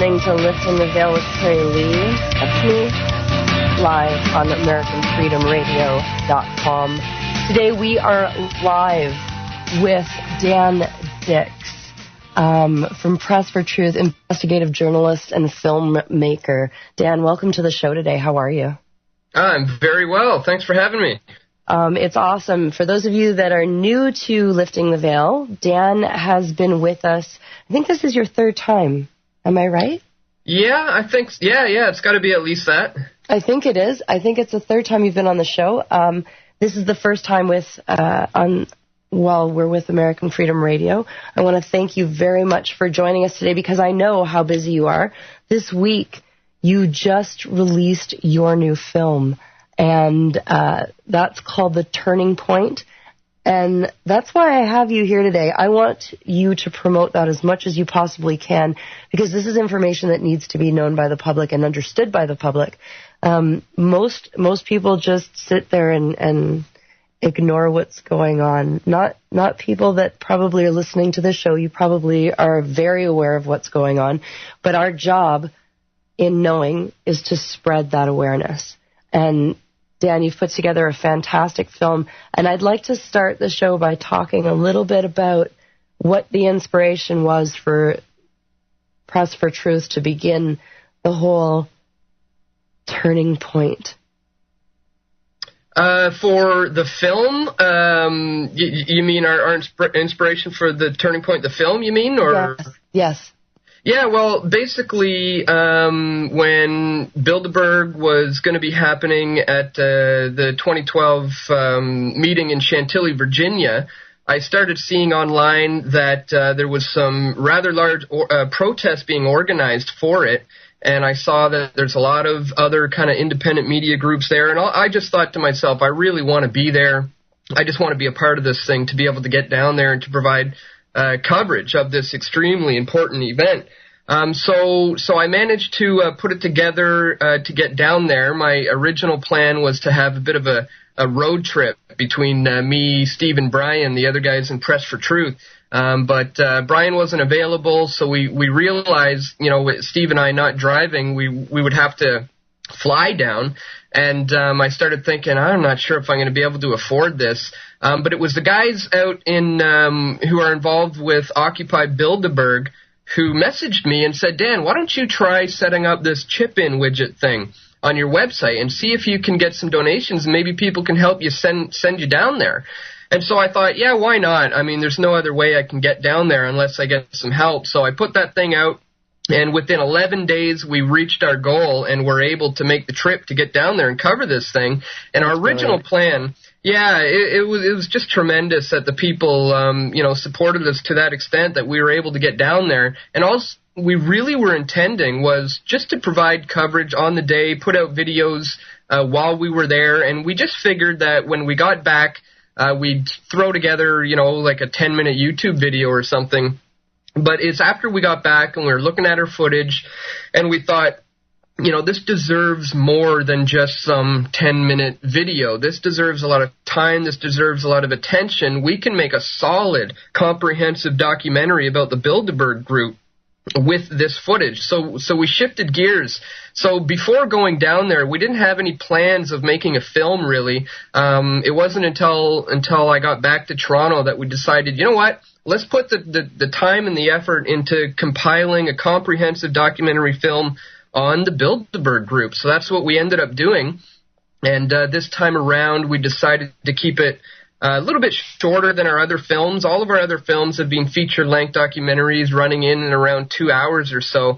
listening to Lifting the Veil with Terry Lee. That's me, live on AmericanFreedomRadio.com. Today we are live with Dan Dix from Press for Truth, investigative journalist and filmmaker. Dan, welcome to the show today. How are you? I'm very well. Thanks for having me. It's awesome. For those of you that are new to Lifting the Veil, Dan has been with us. I think this is your third time. Am I right? Yeah, I think, yeah, it's got to be at least that. I think it is. I think it's the third time you've been on the show. This is the first time we're with American Freedom Radio. I want to thank you very much for joining us today because I know how busy you are. This week, you just released your new film. And that's called The Turning Point. And that's why I have you here today. I want you to promote that as much as you possibly can, because this is information that needs to be known by the public and understood by the public. Most people just sit there and ignore what's going on. Not people that probably are listening to this show. You probably are very aware of what's going on. But our job in knowing is to spread that awareness. And Dan, you've put together a fantastic film, and I'd like to start the show by talking a little bit about what the inspiration was for Press for Truth to begin the whole Turning Point. For the film, you mean our inspiration for the Turning Point, the film, you mean? Or? Yes. Yeah, well, basically, when Bilderberg was going to be happening at the 2012 meeting in Chantilly, Virginia, I started seeing online that there was some rather large protests being organized for it, and I saw that there's a lot of other kind of independent media groups there, and I just thought to myself, I really want to be there. I just want to be a part of this thing, to be able to get down there and to provide coverage of this extremely important event. So I managed to put it together to get down there. My original plan was to have a bit of a road trip between me, Steve, and Brian, the other guys in Press for Truth. But Brian wasn't available, so we realized, with Steve and I not driving, we would have to fly down. And I started thinking, I'm not sure if I'm going to be able to afford this. But it was the guys out in who are involved with Occupy Bilderberg who messaged me and said, Dan, why don't you try setting up this chip-in widget thing on your website and see if you can get some donations and maybe people can help you send you down there. And so I thought, yeah, why not? I mean, there's no other way I can get down there unless I get some help. So I put that thing out. And within 11 days, we reached our goal and were able to make the trip to get down there and cover this thing. And our original plan, it was just tremendous that the people, supported us to that extent that we were able to get down there. And all we really were intending was just to provide coverage on the day, put out videos while we were there. And we just figured that when we got back, we'd throw together, like a 10-minute YouTube video or something. But it's after we got back and we were looking at our footage and we thought, this deserves more than just some 10-minute video. This deserves a lot of time. This deserves a lot of attention. We can make a solid, comprehensive documentary about the Bilderberg Group with this footage. So we shifted gears. So before going down there, we didn't have any plans of making a film, really. It wasn't until I got back to Toronto that we decided, you know what? Let's put the time and the effort into compiling a comprehensive documentary film on the Bilderberg Group. So that's what we ended up doing. And this time around, we decided to keep it a little bit shorter than our other films. All of our other films have been feature-length documentaries running in and around 2 hours or so.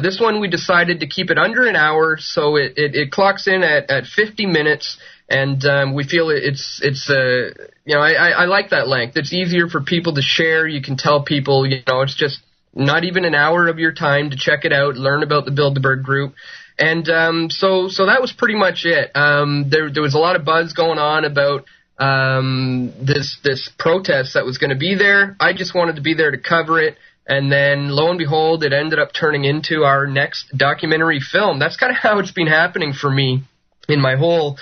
This one, we decided to keep it under an hour, so it clocks in at 50 minutes. And we feel I like that length. It's easier for people to share. You can tell people, it's just not even an hour of your time to check it out, learn about the Bilderberg Group. And so that was pretty much it. There was a lot of buzz going on about this protest that was going to be there. I just wanted to be there to cover it. And then, lo and behold, it ended up turning into our next documentary film. That's kind of how it's been happening for me in my whole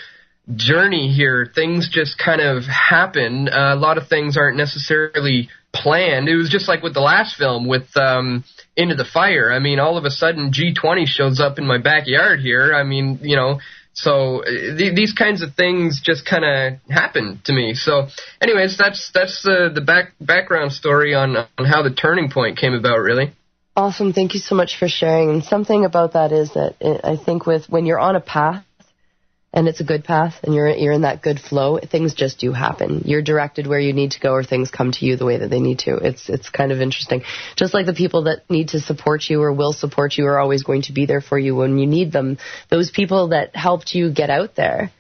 journey here. Things just kind of happen. A lot of things aren't necessarily planned. It was just like with the last film with Into the Fire. I mean, all of a sudden G20 shows up in my backyard here. I mean, you know, so these kinds of things just kind of happen to me. So anyways, that's the background story on how the Turning Point came about, really. Awesome. Thank you so much for sharing. And something about that is that I think when you're on a path, and it's a good path, and you're in that good flow, things just do happen. You're directed where you need to go, or things come to you the way that they need to. It's kind of interesting. Just like the people that need to support you or will support you are always going to be there for you when you need them. Those people that helped you get out there,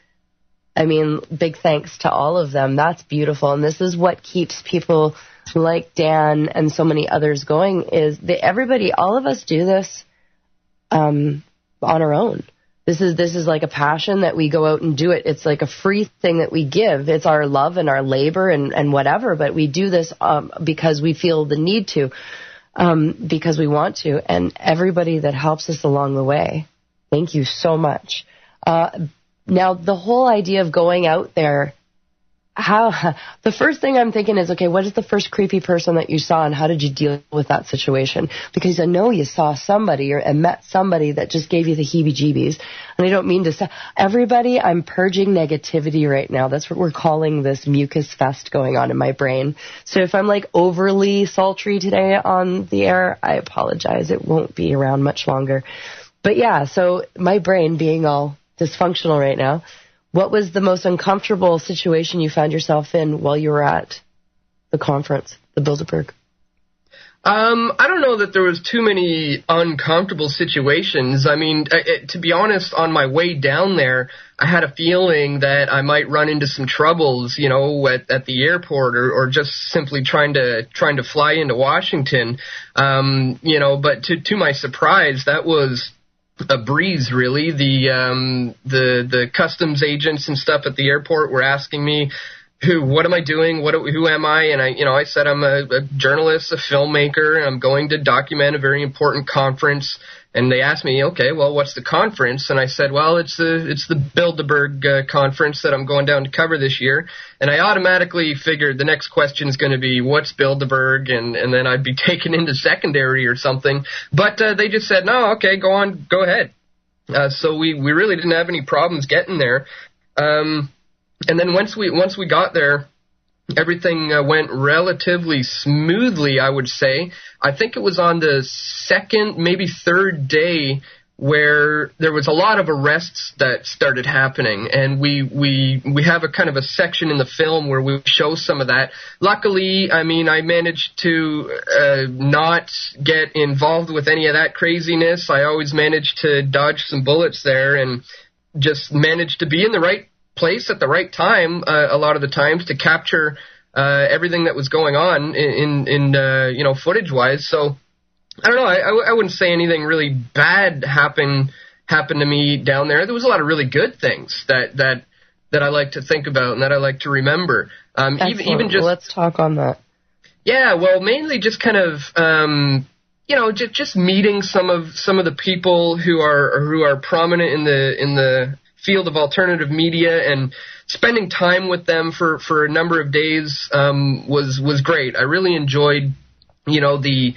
I mean, big thanks to all of them. That's beautiful. And this is what keeps people like Dan and so many others going, is that all of us do this on our own. This is like a passion that we go out and do it. It's like a free thing that we give. It's our love and our labor and whatever, but we do this because we feel the need to, because we want to. And everybody that helps us along the way, thank you so much. Now, the whole idea of going out there, the first thing I'm thinking is, okay, what is the first creepy person that you saw, and how did you deal with that situation? Because I know you saw somebody and met somebody that just gave you the heebie-jeebies. And I don't mean to say, everybody, I'm purging negativity right now. That's what we're calling this mucus fest going on in my brain. So if I'm like overly sultry today on the air, I apologize. It won't be around much longer. But yeah, so my brain being all dysfunctional right now. What was the most uncomfortable situation you found yourself in while you were at the conference, the Bilderberg? I don't know that there was too many uncomfortable situations. I mean, to be honest, on my way down there, I had a feeling that I might run into some troubles, you know, at the airport or just simply trying to fly into Washington. You know, but to my surprise, that was a breeze, really. The customs agents and stuff at the airport were asking me, what am I doing? Who am I? And I said I'm a journalist, a filmmaker, and I'm going to document a very important conference. And they asked me, okay, well, what's the conference? And I said, well, it's the Bilderberg conference that I'm going down to cover this year. And I automatically figured the next question is going to be, what's Bilderberg? And then I'd be taken into secondary or something. But they just said, no, okay, go ahead. So we really didn't have any problems getting there. And then once we got there, everything went relatively smoothly, I would say. I think it was on the second, maybe third day where there was a lot of arrests that started happening, and we have a kind of a section in the film where we show some of that. Luckily, I mean, I managed to not get involved with any of that craziness. I always managed to dodge some bullets there and just managed to be in the right place at the right time a lot of the times to capture everything that was going on in footage wise. So I don't know, I wouldn't say anything really bad happened to me down there. There was a lot of really good things that I like to think about and that I like to remember. Even just, let's talk on that. Yeah, well, mainly just kind of just meeting some of the people who are prominent in the field of alternative media and spending time with them for a number of days was great. I really enjoyed, we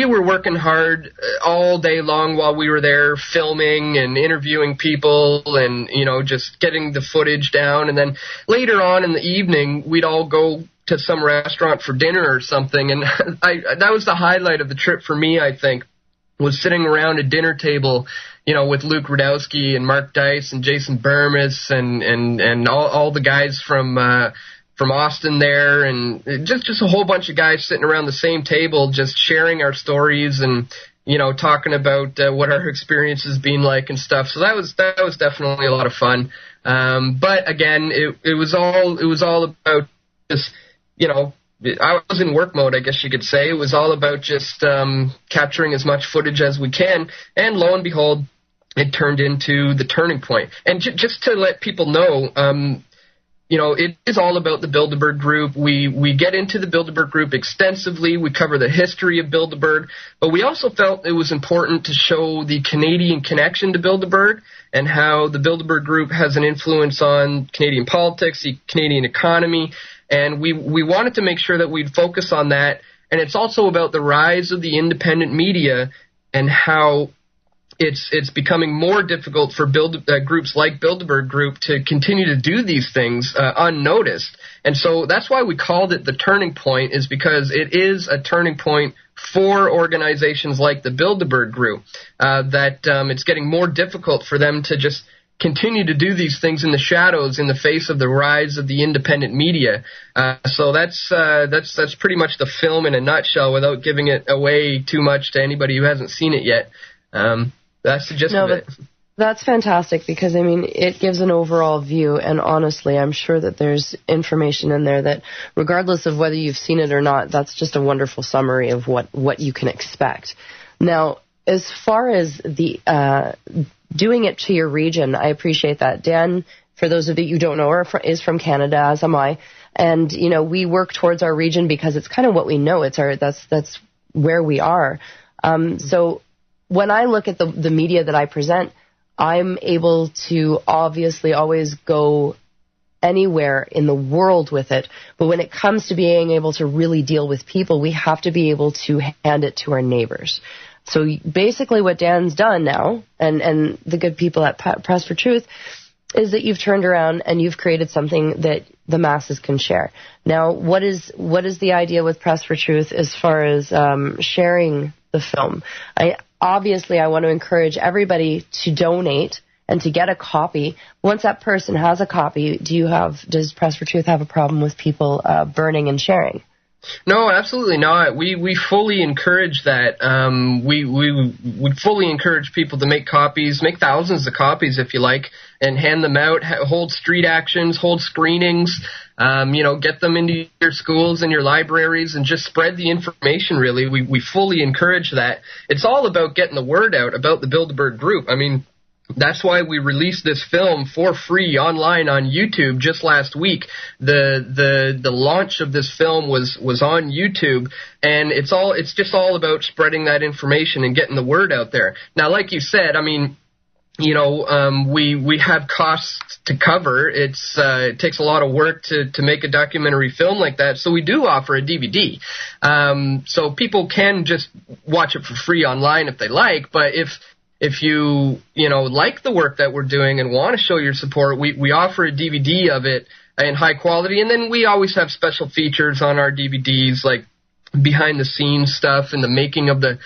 were working hard all day long while we were there, filming and interviewing people and, just getting the footage down. And then later on in the evening, we'd all go to some restaurant for dinner or something. And that was the highlight of the trip for me, I think, was sitting around a dinner table, with Luke Rudowski and Mark Dice and Jason Bermas and all the guys from Austin there, and just a whole bunch of guys sitting around the same table, just sharing our stories and talking about what our experiences been like and stuff. So that was definitely a lot of fun. But again, it was all about just I was in work mode, I guess you could say. It was all about just capturing as much footage as we can, and lo and behold, it turned into the Turning Point. And just to let people know, it is all about the Bilderberg Group. We get into the Bilderberg Group extensively. We cover the history of Bilderberg, but we also felt it was important to show the Canadian connection to Bilderberg and how the Bilderberg Group has an influence on Canadian politics, the Canadian economy, And we wanted to make sure that we'd focus on that. And it's also about the rise of the independent media and how it's becoming more difficult for groups like Bilderberg Group to continue to do these things unnoticed. And so that's why we called it the Turning Point, is because it is a turning point for organizations like the Bilderberg Group, that it's getting more difficult for them to just continue to do these things in the shadows in the face of the rise of the independent media. So that's pretty much the film in a nutshell, without giving it away too much to anybody who hasn't seen it yet. That's the gist of it. That's fantastic, because, I mean, it gives an overall view, and honestly, I'm sure that there's information in there that, regardless of whether you've seen it or not, that's just a wonderful summary of what you can expect. Now, as far as the doing it to your region, I appreciate that. Dan, for those of you who don't know, is from Canada, as am I, and, you know, we work towards our region because it's kind of what we know. That's where we are. So when I look at the media that I present, I'm able to obviously always go anywhere in the world with it. But when it comes to being able to really deal with people, we have to be able to hand it to our neighbors. So basically what Dan's done now, and the good people at Press for Truth, is that you've turned around and you've created something that the masses can share. Now, what is the idea with Press for Truth as far as sharing the film? Obviously, I want to encourage everybody to donate and to get a copy. Once that person has a copy, does Press for Truth have a problem with people burning and sharing? No, absolutely not. We fully encourage that. We fully encourage people to make copies, make thousands of copies if you like, and hand them out, hold street actions, hold screenings, get them into your schools and your libraries, and just spread the information, really. We fully encourage that. It's all about getting the word out about the Bilderberg Group. I mean, that's why we released this film for free online on YouTube just last week. The launch of this film was on YouTube, and it's just all about spreading that information and getting the word out there. Now, like you said, I mean, we have costs to cover. It takes a lot of work to make a documentary film like that, so we do offer a DVD. So people can just watch it for free online if they like, but if you like the work that we're doing and want to show your support, we offer a DVD of it in high quality, and then we always have special features on our DVDs, like behind-the-scenes stuff and the making of the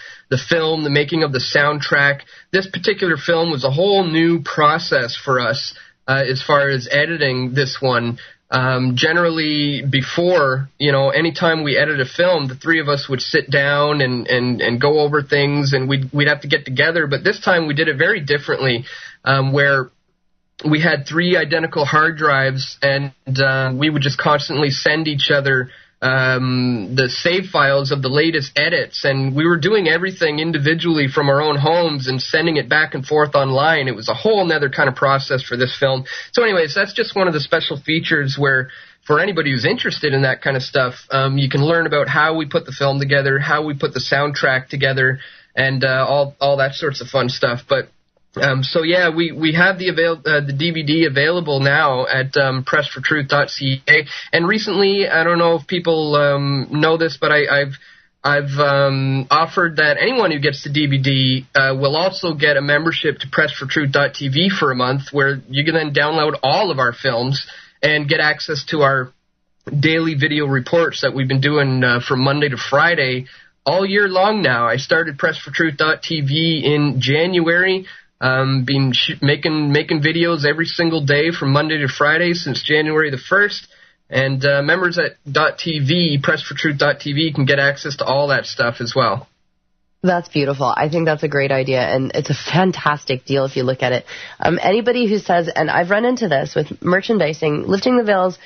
film, the making of the soundtrack. This particular film was a whole new process for us as far as editing this one. Generally, before, anytime we edit a film, the three of us would sit down and go over things, and we'd have to get together. But this time we did it very differently, where we had 3 identical hard drives, and we would just constantly send each other the save files of the latest edits, and we were doing everything individually from our own homes and sending it back and forth online. It was a whole other kind of process for this film. So anyways, that's just one of the special features where, for anybody who's interested in that kind of stuff, you can learn about how we put the film together, how we put the soundtrack together, and all that sorts of fun stuff. But so yeah, we have the DVD available now at pressfortruth.ca. And recently, I don't know if people know this, but I've offered that anyone who gets the DVD will also get a membership to pressfortruth.tv for a month, where you can then download all of our films and get access to our daily video reports that we've been doing from Monday to Friday all year long now. I started pressfortruth.tv in January. Been making videos every single day from Monday to Friday since January the 1st. And members at .tv, pressfortruth.tv, can get access to all that stuff as well. That's beautiful. I think that's a great idea, and it's a fantastic deal if you look at it. Anybody who says, and I've run into this with merchandising, Lifting the Veils,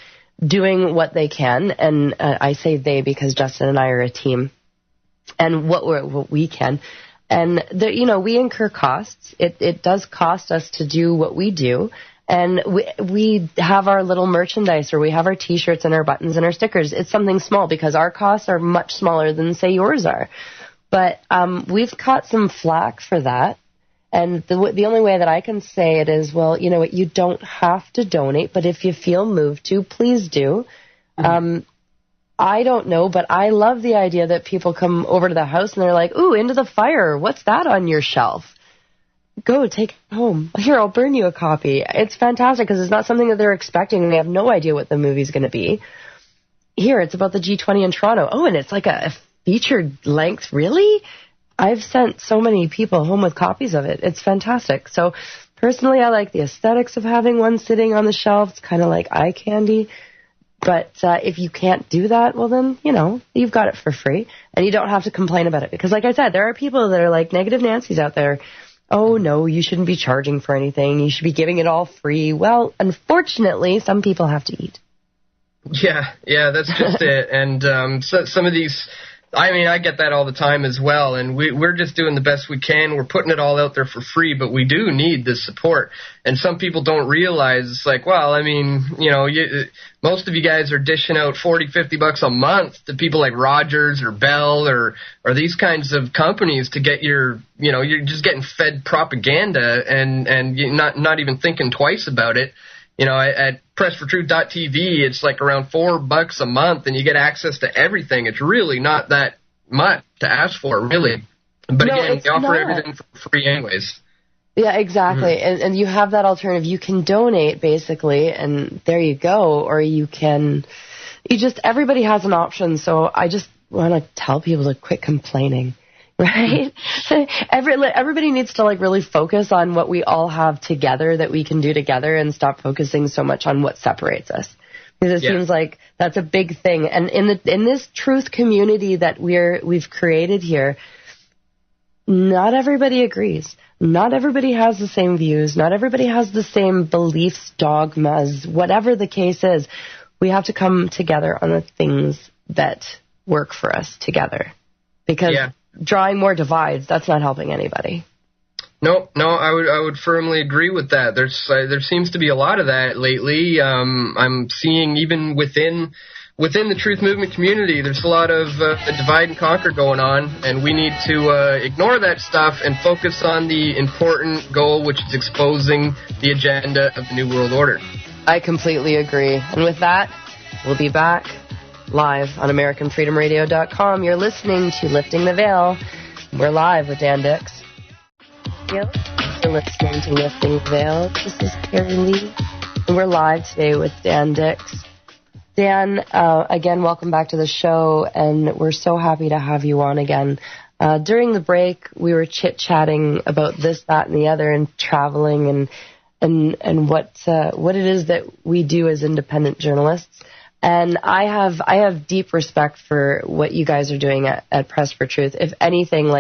doing what they can, and I say they because Justin and I are a team, and what we can. And, we incur costs. It does cost us to do what we do. And we have our little merchandise, or we have our T-shirts and our buttons and our stickers. It's something small because our costs are much smaller than, say, yours are. But we've caught some flack for that. And the only way that I can say it is, well, you know what, you don't have to donate, but if you feel moved to, please do. I don't know, but I love the idea that people come over to the house and they're like, ooh, Into the Fire. What's that on your shelf? Go, take it home. Here, I'll burn you a copy. It's fantastic because it's not something that they're expecting and they have no idea what the movie's going to be. Here, it's about the G20 in Toronto. Oh, and it's like a featured length. Really? I've sent so many people home with copies of it. It's fantastic. So personally, I like the aesthetics of having one sitting on the shelf. It's kind of like eye candy. But if you can't do that, well then, you've got it for free. And you don't have to complain about it. Because like I said, there are people that are like negative Nancy's out there. Oh, no, you shouldn't be charging for anything. You should be giving it all free. Well, unfortunately, some people have to eat. Yeah, that's just it. And so some of these... I get that all the time as well, and we're just doing the best we can. We're putting it all out there for free, but we do need the support. And some people don't realize, it's like, well, most of you guys are dishing out $40-50 a month to people like Rogers or Bell or these kinds of companies to get you're just getting fed propaganda and you're not even thinking twice about it. At PressForTruth.tv, it's like around $4 a month, and you get access to everything. It's really not that much to ask for, really. But again, we offer everything for free anyways. Yeah, exactly. Mm-hmm. And you have that alternative. You can donate, basically, and there you go. Or you can... everybody has an option, so I just want to tell people to quit complaining. Right? Everybody needs to really focus on what we all have together that we can do together and stop focusing so much on what separates us. Because it seems like that's a big thing. And in this truth community that we've created here, not everybody agrees. Not everybody has the same views. Not everybody has the same beliefs, dogmas, whatever the case is. We have to come together on the things that work for us together. Because drawing more divides, that's not helping anybody. No, I would firmly agree with that. There seems to be a lot of that lately. I'm seeing even within the truth movement community, there's a lot of divide and conquer going on, and we need to ignore that stuff and focus on the important goal, which is exposing the agenda of the New World Order. I completely agree. And with that, we'll be back live on AmericanFreedomRadio.com. You're listening to Lifting the Veil. We're live with Dan Dix. You're listening to Lifting the Veil. This is Carrie Lee, and we're live today with Dan Dix. Dan, again, welcome back to the show, and we're so happy to have you on again. During the break, we were chit-chatting about this, that, and the other, and traveling, and what it is that we do as independent journalists. And I have deep respect for what you guys are doing at Press for Truth. If anything,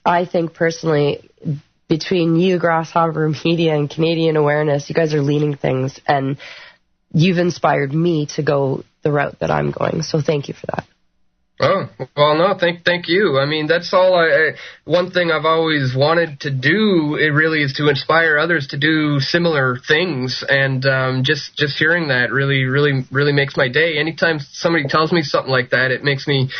I think personally, between you, Grasshopper Media, and Canadian Awareness, you guys are leading things, and you've inspired me to go the route that I'm going. So thank you for that. Oh, well, no, thank you. That's all one thing I've always wanted to do, it really is to inspire others to do similar things. And just hearing that really makes my day. Anytime somebody tells me something like that, it makes me,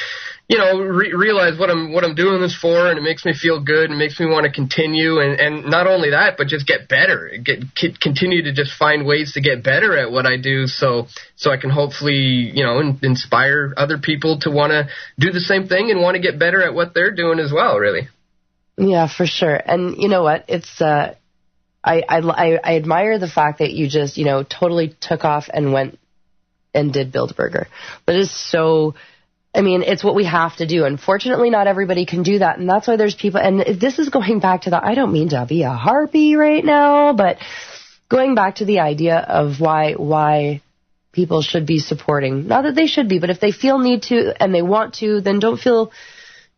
realize what I'm doing this for, and it makes me feel good and makes me want to continue. And not only that, but just get better, continue to just find ways to get better at what I do. So I can hopefully, inspire other people to want to do the same thing and want to get better at what they're doing as well, really. Yeah, for sure. And you know what? It's, I admire the fact that you just, totally took off and went and did Bilderberger. That is so, it's what we have to do. Unfortunately, not everybody can do that. And that's why there's people, and this is going back to I don't mean to be a harpy right now, but going back to the idea of why people should be supporting. Not that they should be, but if they feel need to and they want to, then don't feel,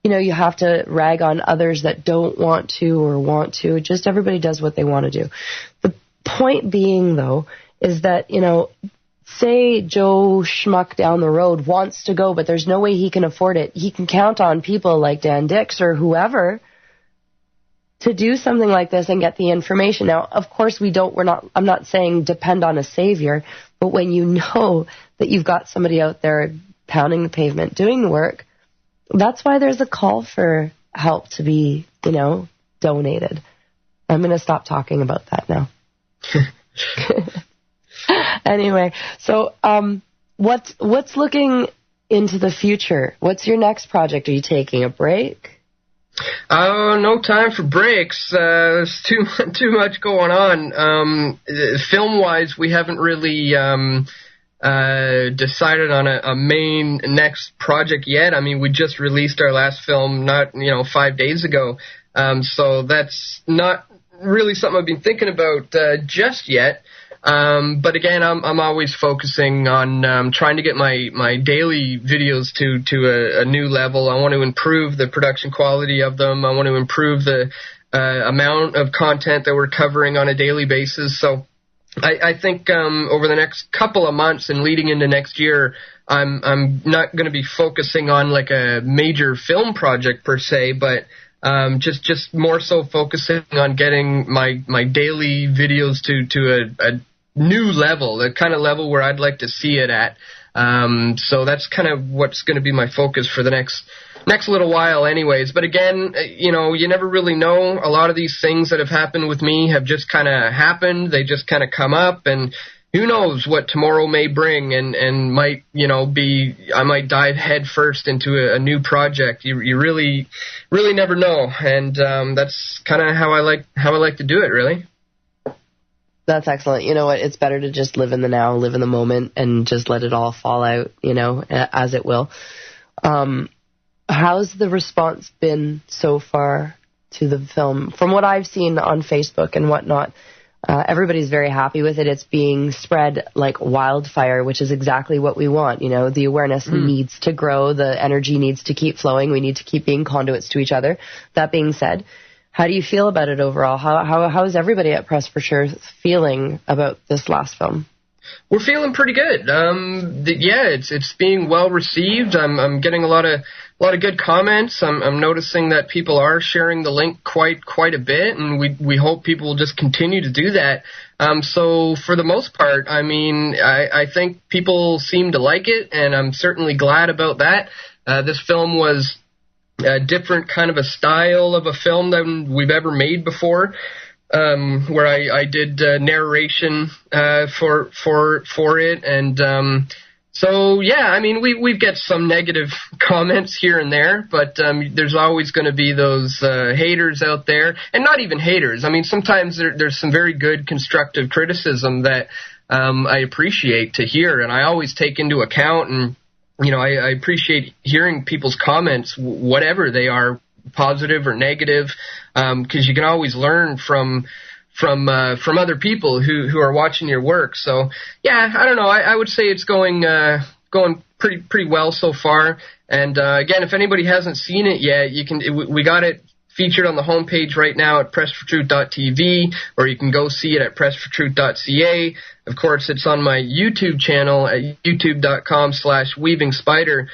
you have to rag on others that don't want to or want to. Just everybody does what they want to do. The point being, though, is that, say Joe Schmuck down the road wants to go, but there's no way he can afford it. He can count on people like Dan Dix or whoever to do something like this and get the information. Now, of course, I'm not saying depend on a savior, but when you know that you've got somebody out there pounding the pavement, doing the work, that's why there's a call for help to be, donated. I'm going to stop talking about that now. Anyway, so what's looking into the future? What's your next project? Are you taking a break? Oh, no time for breaks. There's too much going on. Film-wise, we haven't really decided on a main next project yet. I mean, we just released our last film 5 days ago. So that's not really something I've been thinking about just yet. But again, I'm always focusing on trying to get my daily videos to a new level. I want to improve the production quality of them. I want to improve the amount of content that we're covering on a daily basis. So I think over the next couple of months and leading into next year, I'm not going to be focusing on like a major film project per se, but just more so focusing on getting my daily videos to a new level, the kind of level where I'd like to see it at. So that's kind of what's going to be my focus for the next little while anyways. But again, you never really know. A lot of these things that have happened with me have just kind of happened. They just kind of come up, and who knows what tomorrow may bring, and might, I might dive head first into a new project. You really, really never know. And that's kind of how I like to do it, really. That's excellent. You know what? It's better to just live in the now, live in the moment, and just let it all fall out, as it will. How's the response been so far to the film? From what I've seen on Facebook and whatnot, everybody's very happy with it. It's being spread like wildfire, which is exactly what we want. The awareness needs to grow. The energy needs to keep flowing. We need to keep being conduits to each other. That being said, how do you feel about it overall? How is everybody at Press for Sure feeling about this last film? We're feeling pretty good. It's being well received. I'm getting a lot of good comments. I'm noticing that people are sharing the link quite a bit, and we hope people will just continue to do that. So for the most part, I mean, I think people seem to like it, and I'm certainly glad about that. This film was a different kind of a style of a film than we've ever made before, where I did narration for it, and so yeah, I mean we get some negative comments here and there, but there's always going to be those haters out there, and not even haters. I mean sometimes there's some very good constructive criticism that I appreciate to hear, and I always take into account, and I appreciate hearing people's comments, whatever they are, positive or negative, because you can always learn from other people who are watching your work. So yeah, I don't know. I would say it's going pretty well so far. And again, if anybody hasn't seen it yet, we got it featured on the homepage right now at pressfortruth.tv, or you can go see it at pressfortruth.ca. Of course, it's on my YouTube channel at youtube.com/weavingspider.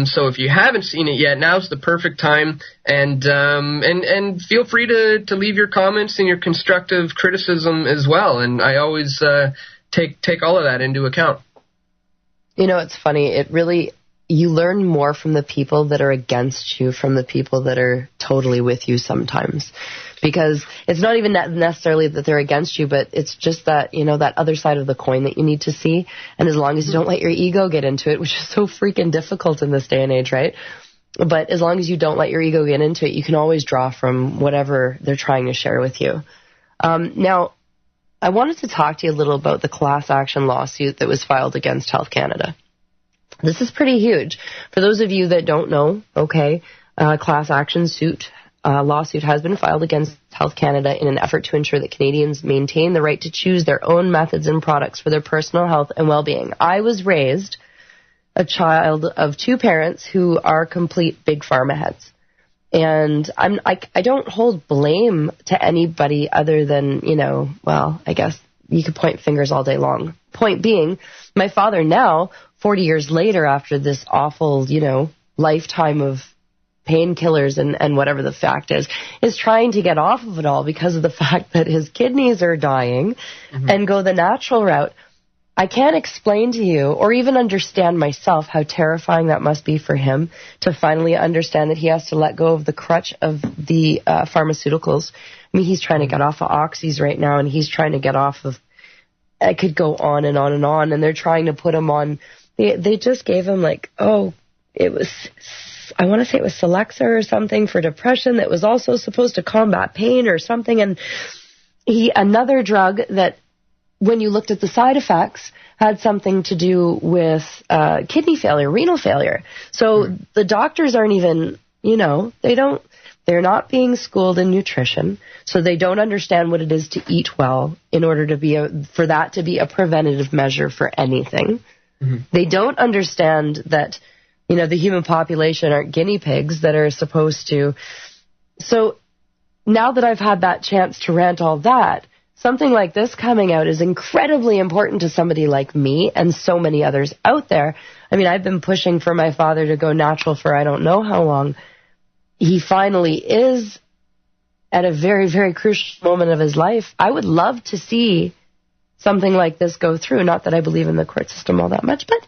So if you haven't seen it yet, now's the perfect time, and feel free to leave your comments and your constructive criticism as well. And I always take all of that into account. It's funny. You learn more from the people that are against you from the people that are totally with you sometimes. Because it's not even necessarily that they're against you, but it's just that, that other side of the coin that you need to see. And as long as you don't let your ego get into it, which is so freaking difficult in this day and age, right? But as long as you don't let your ego get into it, you can always draw from whatever they're trying to share with you. Now, I wanted to talk to you a little about the class action lawsuit that was filed against Health Canada. This is pretty huge. For those of you that don't know, class action lawsuit has been filed against Health Canada in an effort to ensure that Canadians maintain the right to choose their own methods and products for their personal health and well-being. I was raised a child of two parents who are complete big pharma heads. And I don't hold blame to anybody other than, I guess you could point fingers all day long. Point being, my father now, 40 years later, after this awful, lifetime of painkillers and whatever the fact is trying to get off of it all because of the fact that his kidneys are dying and go the natural route. I can't explain to you or even understand myself how terrifying that must be for him to finally understand that he has to let go of the crutch of the pharmaceuticals. I mean, he's trying to get off of oxys right now, and he's trying to get off of, I could go on and on and on, and they're trying to put him on they just gave him it was, I want to say it was Celexa or something for depression that was also supposed to combat pain or something. And another drug that, when you looked at the side effects, had something to do with kidney failure, renal failure. So the doctors aren't even, they're not being schooled in nutrition, so they don't understand what it is to eat well in order to for that to be a preventative measure for anything. Mm-hmm. They don't understand that, the human population aren't guinea pigs that are supposed to. So now that I've had that chance to rant all that, something like this coming out is incredibly important to somebody like me and so many others out there. I mean, I've been pushing for my father to go natural for I don't know how long. He finally is at a very, very crucial moment of his life. I would love to see something like this go through. Not that I believe in the court system all that much, but,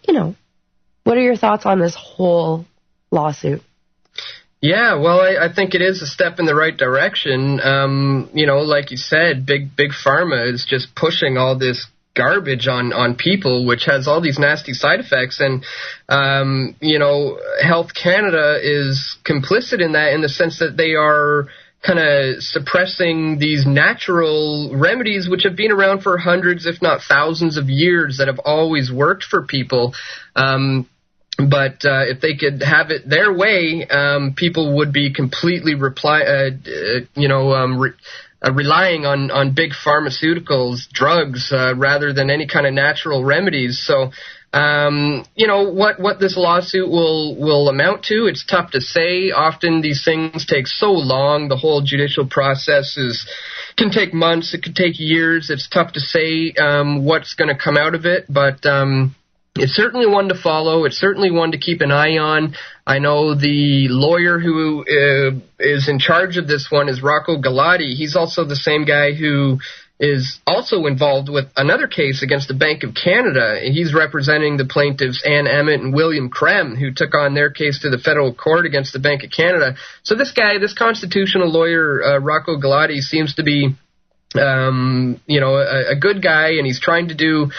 what are your thoughts on this whole lawsuit? Yeah, well, I think it is a step in the right direction. Like you said, big pharma is just pushing all this garbage on people, which has all these nasty side effects. And, Health Canada is complicit in that, in the sense that they are kind of suppressing these natural remedies which have been around for hundreds, if not thousands of years, that have always worked for people. But if they could have it their way, people would be completely relying on big pharmaceuticals, drugs, rather than any kind of natural remedies. So, what this lawsuit will amount to, it's tough to say. Often these things take so long. The whole judicial process can take months. It could take years. It's tough to say what's going to come out of it, but it's certainly one to follow. It's certainly one to keep an eye on. I know the lawyer who is in charge of this one is Rocco Galati. He's also the same guy who is also involved with another case against the Bank of Canada. He's representing the plaintiffs Ann Emmett and William Krem, who took on their case to the federal court against the Bank of Canada. So this constitutional lawyer, Rocco Galati, seems to be a good guy, and he's trying to do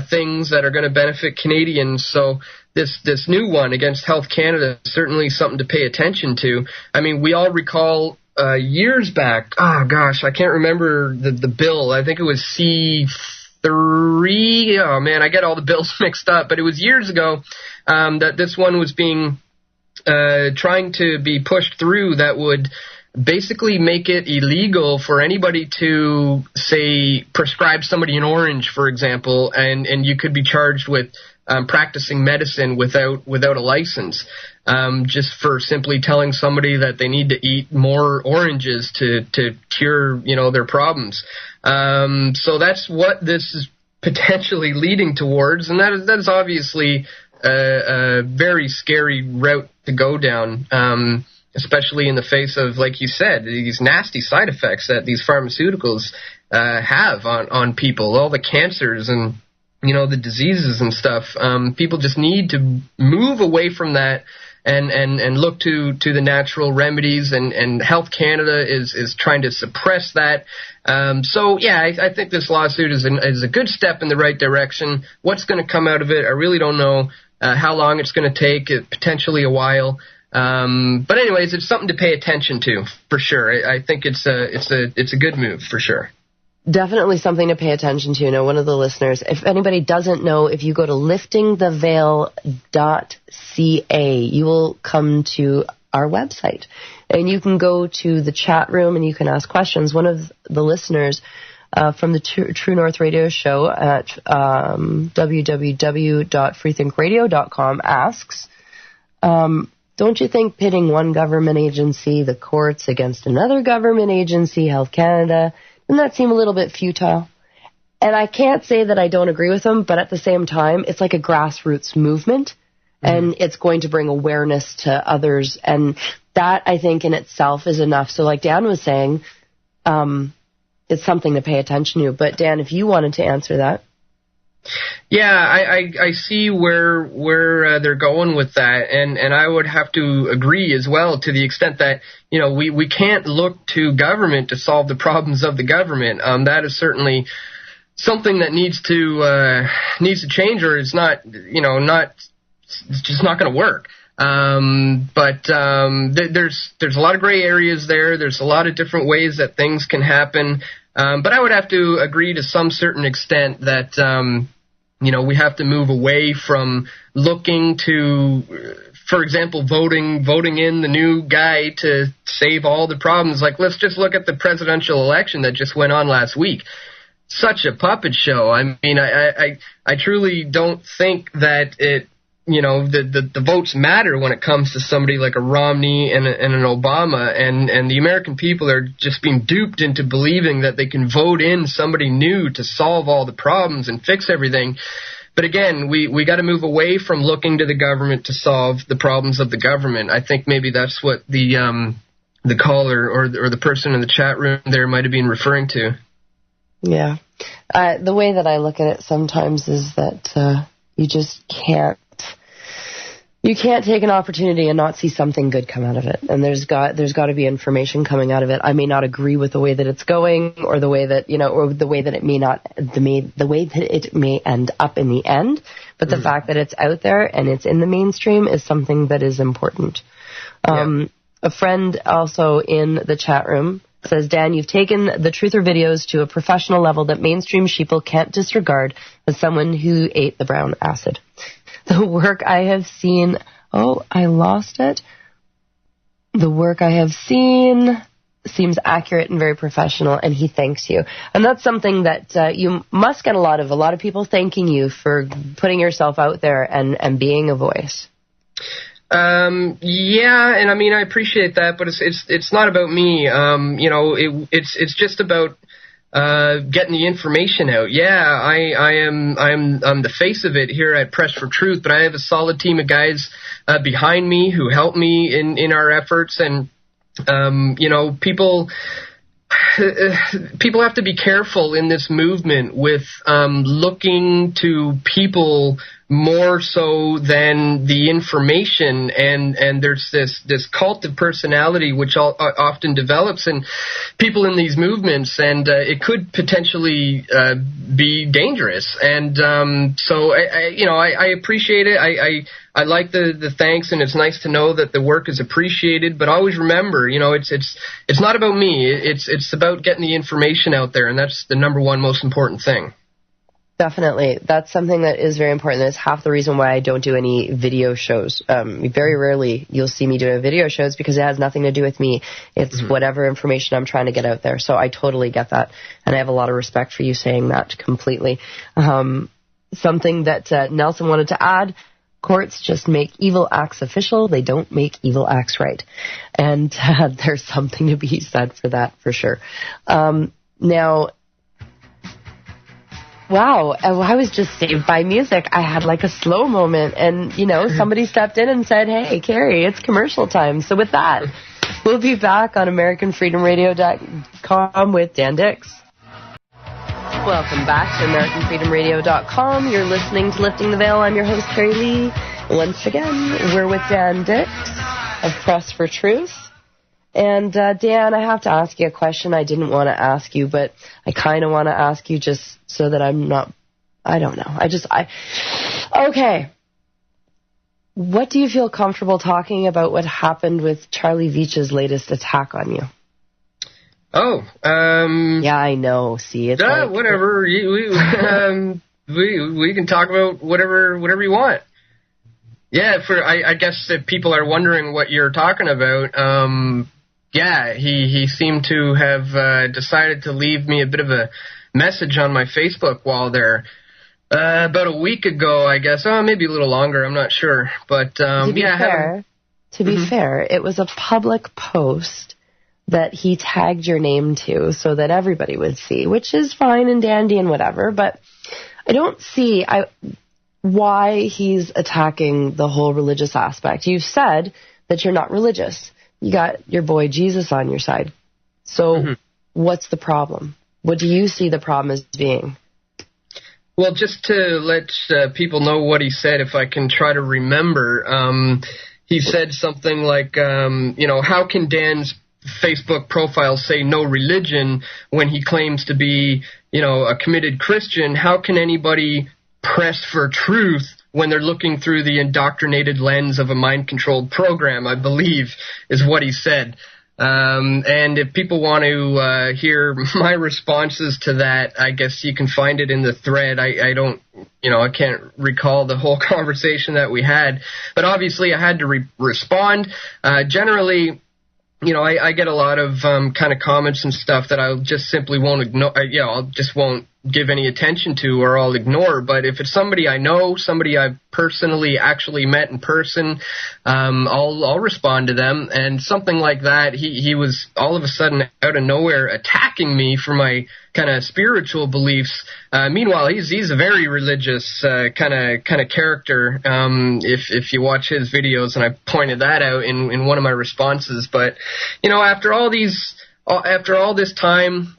things that are going to benefit Canadians. So this new one against Health Canada is certainly something to pay attention to. I mean, we all recall years back, I can't remember the bill. I think it was C3. Oh, man, I get all the bills mixed up. But it was years ago that this one was being trying to be pushed through, that would basically make it illegal for anybody to, say, prescribe somebody an orange, for example, and you could be charged with practicing medicine without a license, just for simply telling somebody that they need to eat more oranges to cure, their problems. So that's what this is potentially leading towards, and that is obviously a very scary route to go down. Especially in the face of, like you said, these nasty side effects that these pharmaceuticals have on people, all the cancers and, the diseases and stuff. People just need to move away from that and look to the natural remedies, and Health Canada is trying to suppress that. I think this lawsuit is a good step in the right direction. What's going to come out of it, I really don't know. How long it's going to take, potentially a while. But anyways, it's something to pay attention to, for sure. I think it's a good move, for sure. Definitely something to pay attention to. One of the listeners, if anybody doesn't know, if you go to liftingtheveil.ca, you will come to our website, and you can go to the chat room and you can ask questions. One of the listeners from the True North Radio show at www.freethinkradio.com asks, don't you think pitting one government agency, the courts, against another government agency, Health Canada, doesn't that seem a little bit futile? And I can't say that I don't agree with them, but at the same time, it's like a grassroots movement, and it's going to bring awareness to others, and that, I think, in itself is enough. So like Dan was saying, it's something to pay attention to. But Dan, if you wanted to answer that. Yeah, I see where they're going with that, and I would have to agree as well, to the extent that, we can't look to government to solve the problems of the government. That is certainly something that needs to change, or it's not, it's just not going to work. There's a lot of gray areas there. There's a lot of different ways that things can happen. But I would have to agree to some certain extent that, we have to move away from looking to, for example, voting in the new guy to save all the problems. Like, let's just look at the presidential election that just went on last week. Such a puppet show. I mean, I truly don't think that the votes matter when it comes to somebody like a Romney and an Obama, and the American people are just being duped into believing that they can vote in somebody new to solve all the problems and fix everything. But again, we got to move away from looking to the government to solve the problems of the government. I think maybe that's what the caller or the person in the chat room there might have been referring to. Yeah. The way that I look at it sometimes is that you just can't take an opportunity and not see something good come out of it. And there's got to be information coming out of it. I may not agree with the way that it's going, or the way that, or the way that it may not, the way that it may end up in the end. But the fact that it's out there and it's in the mainstream is something that is important. A friend also in the chat room says, Dan, you've taken the truther videos to a professional level that mainstream sheeple can't disregard as someone who ate the brown acid. The work I have seen... Oh, I lost it. The work I have seen seems accurate and very professional, and he thanks you. And that's something that you must get a lot of people thanking you for putting yourself out there and being a voice. Yeah, and I mean, I appreciate that, but it's not about me. It's just about getting the information out. Yeah, I'm the face of it here at Press for Truth, but I have a solid team of guys behind me who help me in our efforts, and people have to be careful in this movement with looking to people more so than the information, and there's this cult of personality which often develops in people in these movements, and it could potentially be dangerous. And so I appreciate it. I like the thanks, and it's nice to know that the work is appreciated. But always remember, it's not about me. It's about getting the information out there, and that's the number one most important thing. Definitely. That's something that is very important. That's half the reason why I don't do any video shows. Very rarely you'll see me doing video shows because it has nothing to do with me. It's whatever information I'm trying to get out there. So I totally get that. And I have a lot of respect for you saying that completely. Something that Nelson wanted to add, courts just make evil acts official. They don't make evil acts right. And there's something to be said for that for sure. Now, wow, I was just saved by music. I had like a slow moment, and, somebody stepped in and said, hey, Carrie, it's commercial time. So with that, we'll be back on AmericanFreedomRadio.com with Dan Dix. Welcome back to AmericanFreedomRadio.com. You're listening to Lifting the Veil. I'm your host, Carrie Lee. Once again, we're with Dan Dix of Press for Truth. And, Dan, I have to ask you a question I didn't want to ask you, but I kind of want to ask you just so that I'm not, I don't know. Okay. What do you feel comfortable talking about what happened with Charlie Veitch's latest attack on you? Oh, yeah, I know. See, it's like, whatever. We can talk about whatever you want. Yeah, I guess if people are wondering what you're talking about, yeah, he seemed to have decided to leave me a bit of a message on my Facebook wall there about a week ago, I guess. Oh, maybe a little longer, I'm not sure. But to be fair, it was a public post that he tagged your name to so that everybody would see, which is fine and dandy and whatever, but I don't see why he's attacking the whole religious aspect. You've said that you're not religious. You got your boy Jesus on your side. So what's the problem? What do you see the problem as being? Well, just to let people know what he said, if I can try to remember, he said something like, how can Dan's Facebook profile say no religion when he claims to be, a committed Christian, how can anybody press for truth when they're looking through the indoctrinated lens of a mind-controlled program, I believe, is what he said. And if people want to hear my responses to that, I guess you can find it in the thread. I can't recall the whole conversation that we had, but obviously I had to respond. Generally, I get a lot of kind of comments and stuff that I just simply won't ignore. I'll just won't give any attention to, or I'll ignore. But if it's somebody I know, somebody I've personally actually met in person, I'll respond to them. And something like that, he was all of a sudden out of nowhere attacking me for my kind of spiritual beliefs. Meanwhile, he's a very religious kind of character. If you watch his videos, and I pointed that out in one of my responses. But after all this time,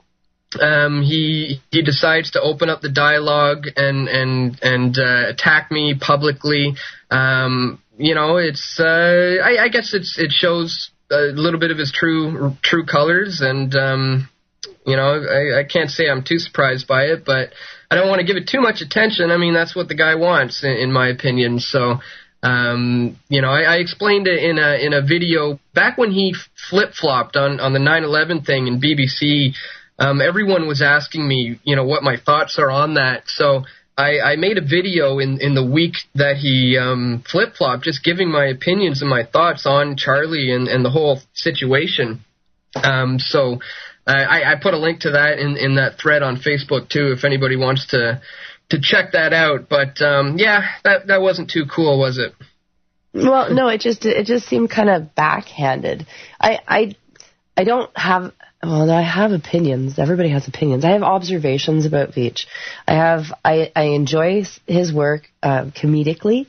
he decides to open up the dialogue and attack me publicly. It's I guess it shows a little bit of his true colors, and I can't say I'm too surprised by it, but I don't want to give it too much attention. I mean, that's what the guy wants, in my opinion. So I explained it in a video back when he flip-flopped on the 9/11 thing in BBC. Everyone was asking me, what my thoughts are on that. So I made a video in the week that he flip-flopped, just giving my opinions and my thoughts on Charlie and the whole situation. So I put a link to that in that thread on Facebook too, if anybody wants to check that out. But that wasn't too cool, was it? Well, no, it just seemed kind of backhanded. I don't have. Well, I have opinions. Everybody has opinions. I have observations about Veach. I enjoy his work comedically,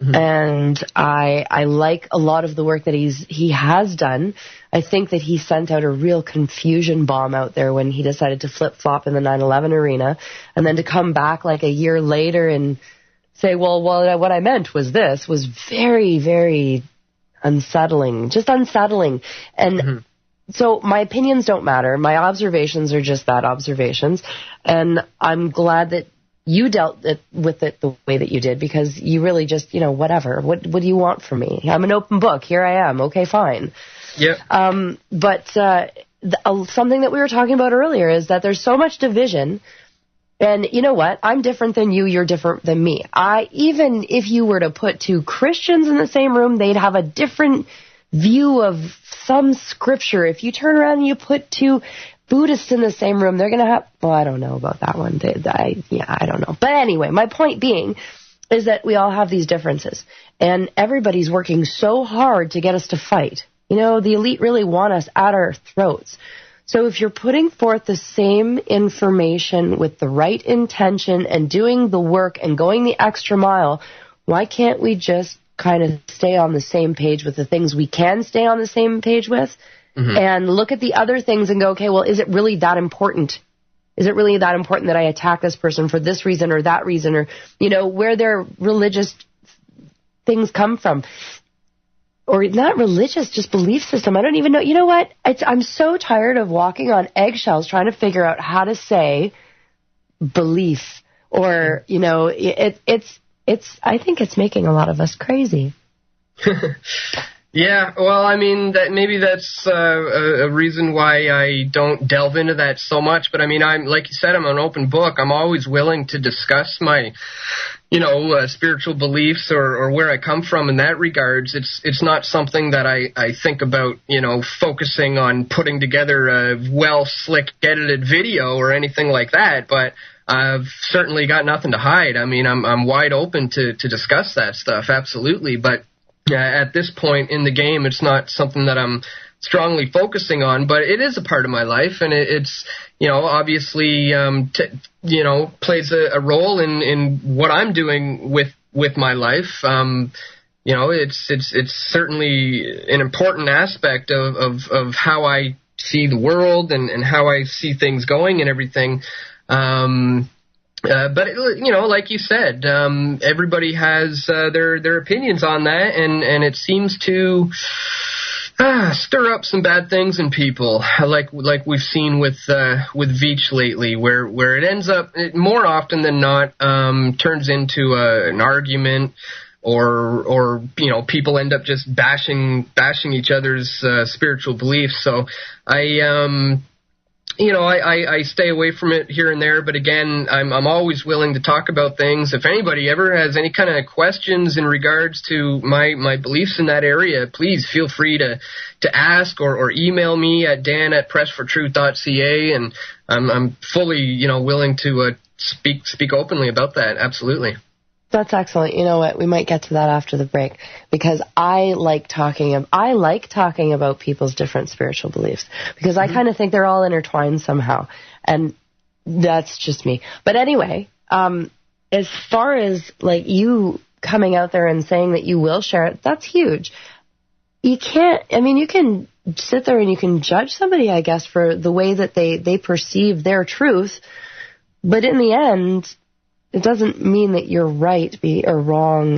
mm-hmm. and I like a lot of the work that he has done. I think that he sent out a real confusion bomb out there when he decided to flip-flop in the 9/11 arena, and then to come back like a year later and say, well, what I meant was this, was very, very unsettling, just unsettling. And mm-hmm. So my opinions don't matter. My observations are just that, observations. And I'm glad that you dealt with it the way that you did, because you really just, whatever. What do you want from me? I'm an open book. Here I am. Okay, fine. Yeah. But something that we were talking about earlier is that there's so much division. And you know what? I'm different than you. You're different than me. Even if you were to put two Christians in the same room, they'd have a different view of some scripture. If you turn around and you put two Buddhists in the same room, they're going to have, well, I don't know about that one. I don't know. But anyway, my point being is that we all have these differences, and everybody's working so hard to get us to fight. The elite really want us at our throats. So if you're putting forth the same information with the right intention and doing the work and going the extra mile, why can't we just kind of stay on the same page with the things we can stay on the same page with, mm-hmm. and look at the other things and go, okay, well, is it really that important? Is it really that important that I attack this person for this reason or that reason, or, where their religious things come from? Or not religious, just belief system. I don't even know. You know what? I'm so tired of walking on eggshells trying to figure out how to say belief, or, I think it's making a lot of us crazy. Yeah, well, I mean, maybe that's a reason why I don't delve into that so much. But I mean, I'm, like you said, I'm an open book. I'm always willing to discuss my, spiritual beliefs or where I come from in that regards. It's not something that I think about, focusing on putting together a slick edited video or anything like that. But I've certainly got nothing to hide. I mean, I'm wide open to discuss that stuff, absolutely. But at this point in the game, it's not something that I'm strongly focusing on, but it is a part of my life, and it's obviously plays a role in what I'm doing with my life. It's certainly an important aspect of how I see the world and how I see things going and everything. But like you said, everybody has their opinions on that, and it seems to stir up some bad things in people, like we've seen with Veach lately, where it ends up, more often than not, turns into an argument, or people end up just bashing each other's spiritual beliefs. So I stay away from it here and there, but again, I'm always willing to talk about things. If anybody ever has any kind of questions in regards to my beliefs in that area, please feel free to ask or email me at dan@pressfortruth.ca, and I'm fully willing to speak openly about that. Absolutely. That's excellent. You know what? We might get to that after the break, because I like talking about people's different spiritual beliefs, because I kind of think they're all intertwined somehow, and that's just me. But anyway, as far as like you coming out there and saying that you will share it, that's huge. You can sit there and you can judge somebody, I guess, for the way that they perceive their truth, but in the end, it doesn't mean that you're right or wrong.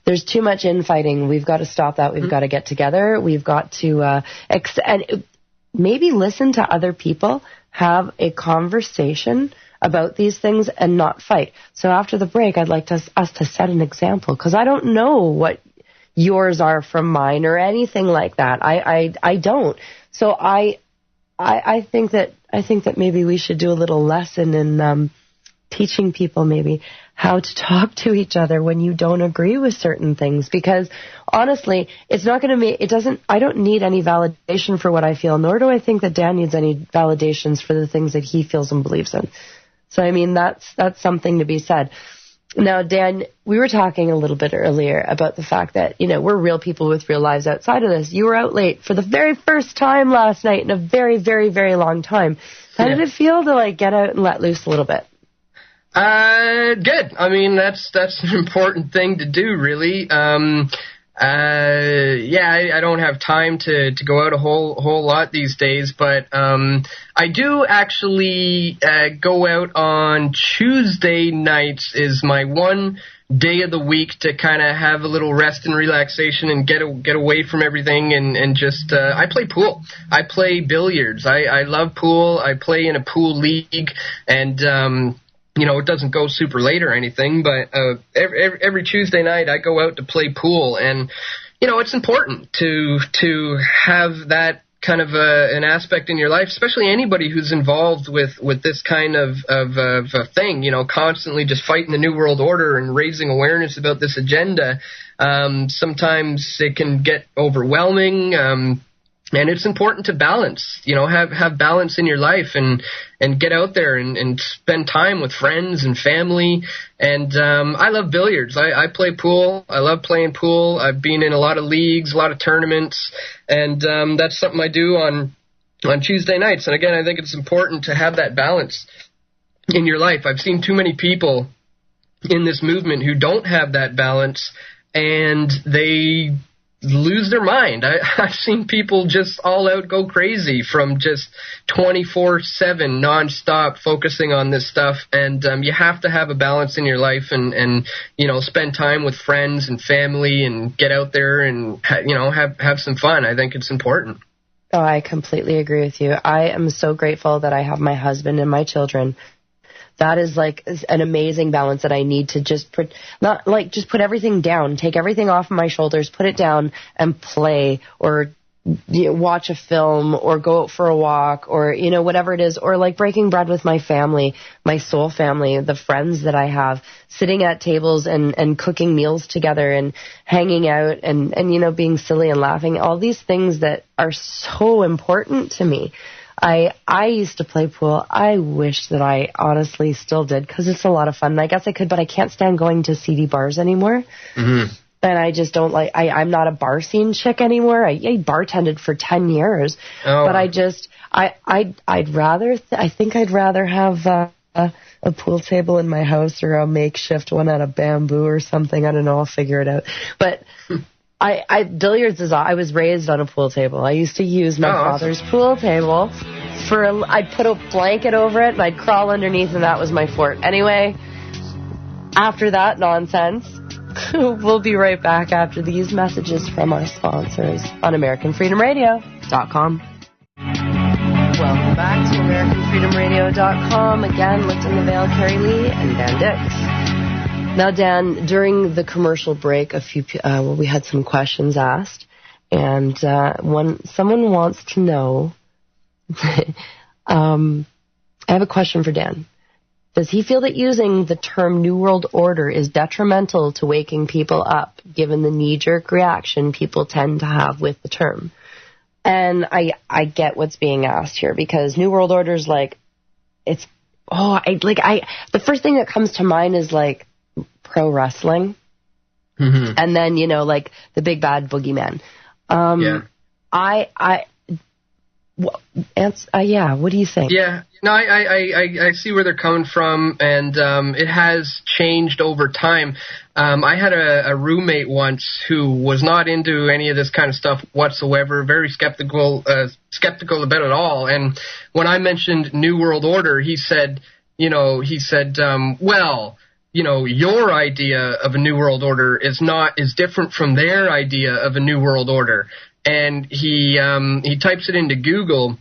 There's too much infighting. We've got to stop that. We've got to get together. We've got to, and maybe listen to other people, have a conversation about these things and not fight. So after the break, I'd like us to set an example, because I don't know what yours are from mine or anything like that. I don't. So I think that maybe we should do a little lesson in, teaching people maybe how to talk to each other when you don't agree with certain things, because honestly, it's not going to I don't need any validation for what I feel, nor do I think that Dan needs any validations for the things that he feels and believes in. So that's something to be said. Now, Dan, we were talking a little bit earlier about the fact that, we're real people with real lives outside of this. You were out late for the very first time last night in a very, very, very long time. How did it feel to get out and let loose a little bit? Good. I mean, that's an important thing to do, really. I don't have time to go out a whole lot these days, but I do actually go out on Tuesday nights. Is my one day of the week to kind of have a little rest and relaxation and get away from everything and just I play pool. I play billiards. I love pool. I play in a pool league, and it doesn't go super late or anything, but every Tuesday night I go out to play pool, and it's important to have that kind of an aspect in your life, especially anybody who's involved with this kind of a thing, constantly just fighting the New World Order and raising awareness about this agenda. Sometimes it can get overwhelming. And it's important to balance, have balance in your life and get out there and spend time with friends and family. And I love billiards. I play pool. I love playing pool. I've been in a lot of leagues, a lot of tournaments, and that's something I do on Tuesday nights. And again, I think it's important to have that balance in your life. I've seen too many people in this movement who don't have that balance, and they lose their mind. I've seen people just all out go crazy from just 24/7 nonstop focusing on this stuff, and you have to have a balance in your life and spend time with friends and family and get out there and have some fun. I think it's important. Oh, I completely agree with you. I am so grateful that I have my husband and my children. That is an amazing balance that I need to just put everything down, take everything off my shoulders, put it down and play, or watch a film, or go out for a walk, or whatever it is, or breaking bread with my family, my soul family, the friends that I have, sitting at tables and cooking meals together and hanging out and being silly and laughing, all these things that are so important to me. I used to play pool. I wish that I honestly still did, because it's a lot of fun. And I guess I could, but I can't stand going to seedy bars anymore. Mm-hmm. And I just don't I'm not a bar scene chick anymore. I bartended for 10 years. Oh. But I'd rather have a pool table in my house, or a makeshift one out of bamboo or something. I don't know. I'll figure it out. But billiards I was raised on a pool table. I used to use my father's pool table I'd put a blanket over it and I'd crawl underneath, and that was my fort. Anyway, after that nonsense, We'll be right back after these messages from our sponsors on AmericanFreedomRadio.com. Welcome back to AmericanFreedomRadio.com. Again, lifting the veil, Carrie Lee and Dan Dix. Now, Dan, during the commercial break, we had some questions asked, and someone wants to know. I have a question for Dan. Does he feel that using the term New World Order is detrimental to waking people up, given the knee-jerk reaction people tend to have with the term? And I get what's being asked here, because New World Order is the first thing that comes to mind is like pro wrestling, and then the big bad boogeyman. What do you think? Yeah, no, I see where they're coming from, and it has changed over time. I had a roommate once who was not into any of this kind of stuff whatsoever, very skeptical about it all. And when I mentioned New World Order, he said, well, your idea of a New World Order is different from their idea of a New World Order. And he types it into Google,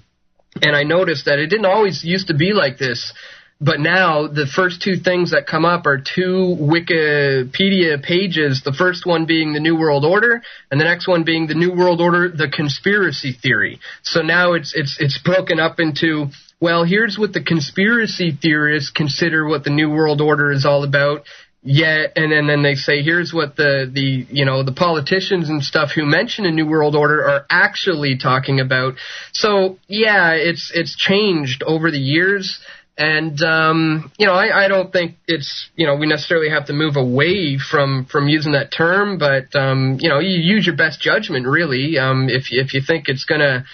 and I noticed that it didn't always used to be like this, but now the first two things that come up are two Wikipedia pages, the first one being the New World Order, and the next one being the New World Order, the conspiracy theory. So now it's broken up into, well, here's what the conspiracy theorists consider what the New World Order is all about. Yeah, and then they say, here's what the politicians and stuff who mention a New World Order are actually talking about. So yeah, it's changed over the years, and I don't think it's we necessarily have to move away from using that term, but you use your best judgment really. If you think it's gonna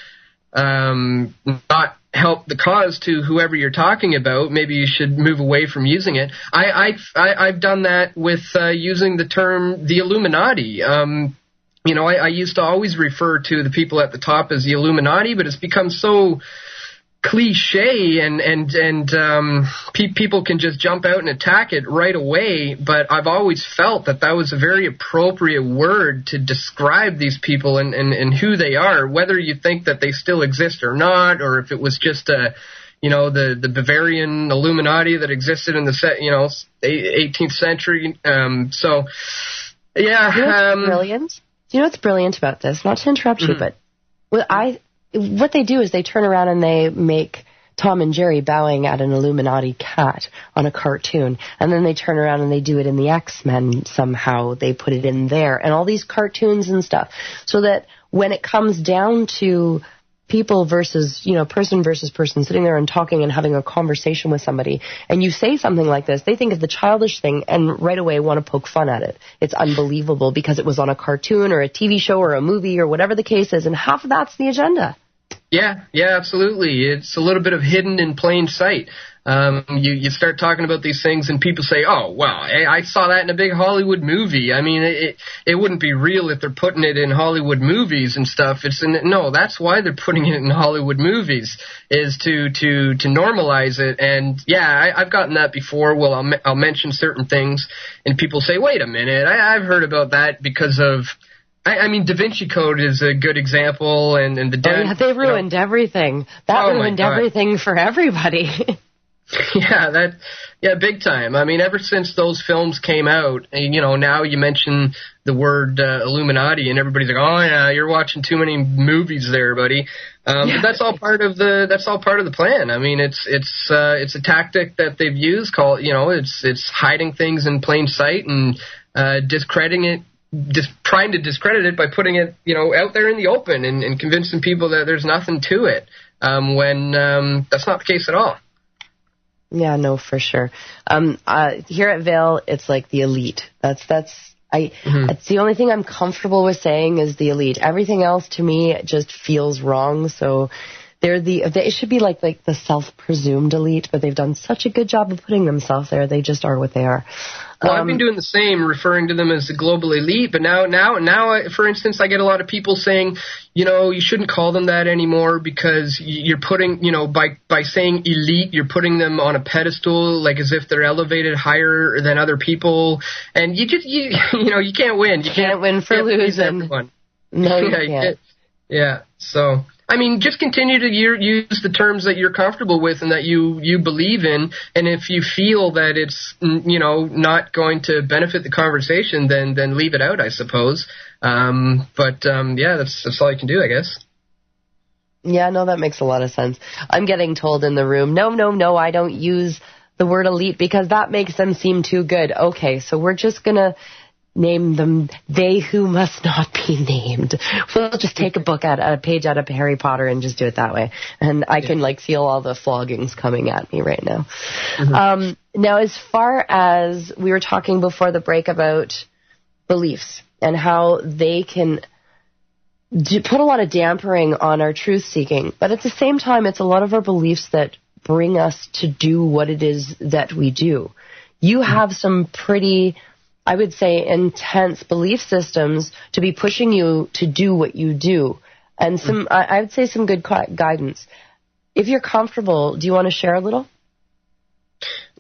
not help the cause to whoever you're talking about, maybe you should move away from using it. I've done that with using the term the Illuminati. I used to always refer to the people at the top as the Illuminati, but it's become so cliche and people can just jump out and attack it right away. But I've always felt that was a very appropriate word to describe these people and who they are, whether you think that they still exist or not, or if it was just the Bavarian Illuminati that existed in the 18th century. So yeah, brilliant. Do you know what's brilliant about this? Not to interrupt you, but what they do is they turn around and they make Tom and Jerry bowing at an Illuminati cat on a cartoon, and then they turn around and they do it in the X-Men somehow. They put it in there, and all these cartoons and stuff, so that when it comes down to people versus, person versus person sitting there and talking and having a conversation with somebody, and you say something like this, they think of the childish thing and right away want to poke fun at it. It's unbelievable because it was on a cartoon or a TV show or a movie or whatever the case is, and half of that's the agenda. Yeah, absolutely. It's a little bit of hidden in plain sight. You start talking about these things and people say, oh, well, I saw that in a big Hollywood movie. I mean, it wouldn't be real if they're putting it in Hollywood movies and stuff. No, that's why they're putting it in Hollywood movies, is to normalize it. And yeah, I've gotten that before. Well, I'll mention certain things and people say, wait a minute, I've heard about that because of... I mean, Da Vinci Code is a good example, and the they ruined everything. That ruined everything for everybody. Yeah, big time. I mean, ever since those films came out, and, now you mention the word Illuminati, and everybody's like, "Oh yeah, you're watching too many movies there, buddy." But that's all part of the plan. I mean, it's a tactic that they've used. It's hiding things in plain sight and discrediting it. Just trying to discredit it by putting it, out there in the open and convincing people that there's nothing to it, when that's not the case at all. Yeah, no, for sure. Here at Vail, it's like the elite. That's the only thing I'm comfortable with saying is the elite. Everything else to me just feels wrong. So It should be like the self-presumed elite, but they've done such a good job of putting themselves there. They just are what they are. Well, I've been doing the same, referring to them as the global elite, but now, for instance, I get a lot of people saying, you shouldn't call them that anymore because you're putting, by saying elite, you're putting them on a pedestal, like as if they're elevated higher than other people, and you can't win. You can't win for losing. No, you can't. Yeah, so... I mean, just continue to use the terms that you're comfortable with and that you believe in, and if you feel that it's, not going to benefit the conversation, then leave it out, I suppose. Yeah, that's all you can do, I guess. Yeah, no, that makes a lot of sense. I'm getting told in the room, no, I don't use the word elite because that makes them seem too good. Okay, so we're just going to name them they who must not be named. We'll just take a page out of Harry Potter and just do it that way. And I can feel all the floggings coming at me right now. Mm-hmm. Now, as far as we were talking before the break about beliefs and how they can put a lot of dampering on our truth seeking, but at the same time, it's a lot of our beliefs that bring us to do what it is that we do. You have some pretty, I would say, intense belief systems to be pushing you to do what you do. And I would say some good guidance. If you're comfortable, do you want to share a little?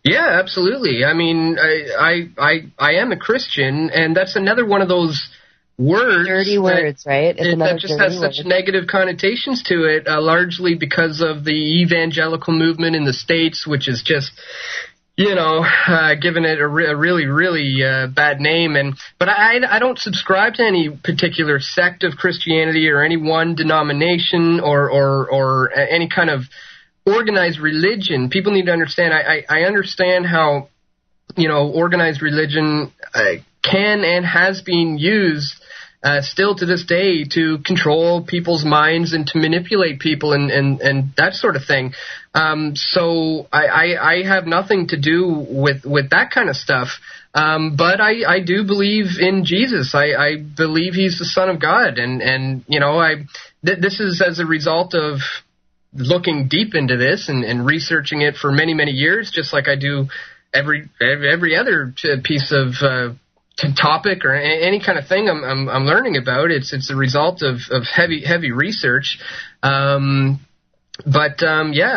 Yeah, absolutely. I mean, I am a Christian, and that's another one of those words. Dirty words, right? That just has such negative connotations to it, largely because of the evangelical movement in the States, which is just... giving it a really, really bad name. But I don't subscribe to any particular sect of Christianity or any one denomination or any kind of organized religion. People need to understand. I understand how, organized religion can and has been used still to this day to control people's minds and to manipulate people and that sort of thing. So I have nothing to do with that kind of stuff. But I do believe in Jesus. I believe he's the Son of God. And this is as a result of looking deep into this and researching it for many, many years, just like I do every other piece of topic or any kind of thing I'm learning about. It's a result of heavy research. Yeah,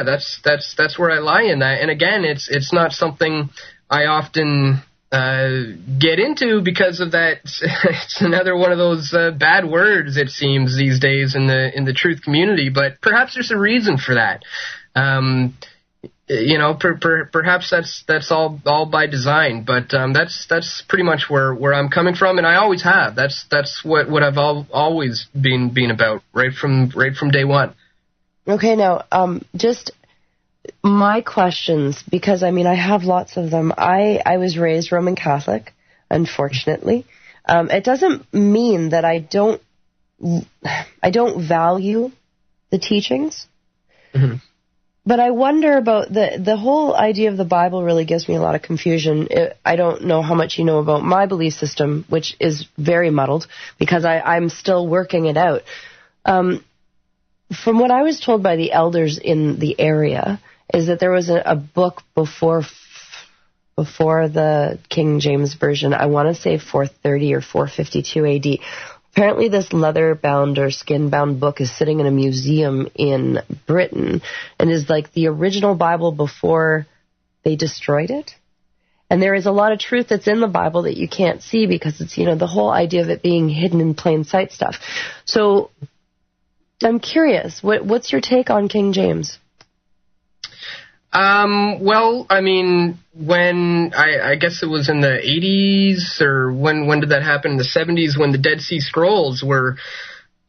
that's where I lie in that. And again, it's not something I often get into because of that. It's another one of those bad words, it seems, these days in the truth community. But perhaps there's a reason for that. Perhaps that's all by design, but that's pretty much where I'm coming from, and I always have. That's what I've always been about right from day one. Okay, now just my questions, because I have lots of them. I was raised Roman Catholic, unfortunately. It doesn't mean that I don't value the teachings. Mm-hmm. But I wonder about the whole idea of the Bible really gives me a lot of confusion. I don't know how much you know about my belief system, which is very muddled because I'm still working it out. From what I was told by the elders in the area is that there was a book before the King James Version. I want to say 430 or 452 AD. Apparently this leather-bound or skin-bound book is sitting in a museum in Britain and is like the original Bible before they destroyed it. And there is a lot of truth that's in the Bible that you can't see because it's, the whole idea of it being hidden in plain sight stuff. So I'm curious, what's your take on King James? Well, when I guess it was in the 80s, or when did that happen? In the 70s, when the Dead Sea Scrolls were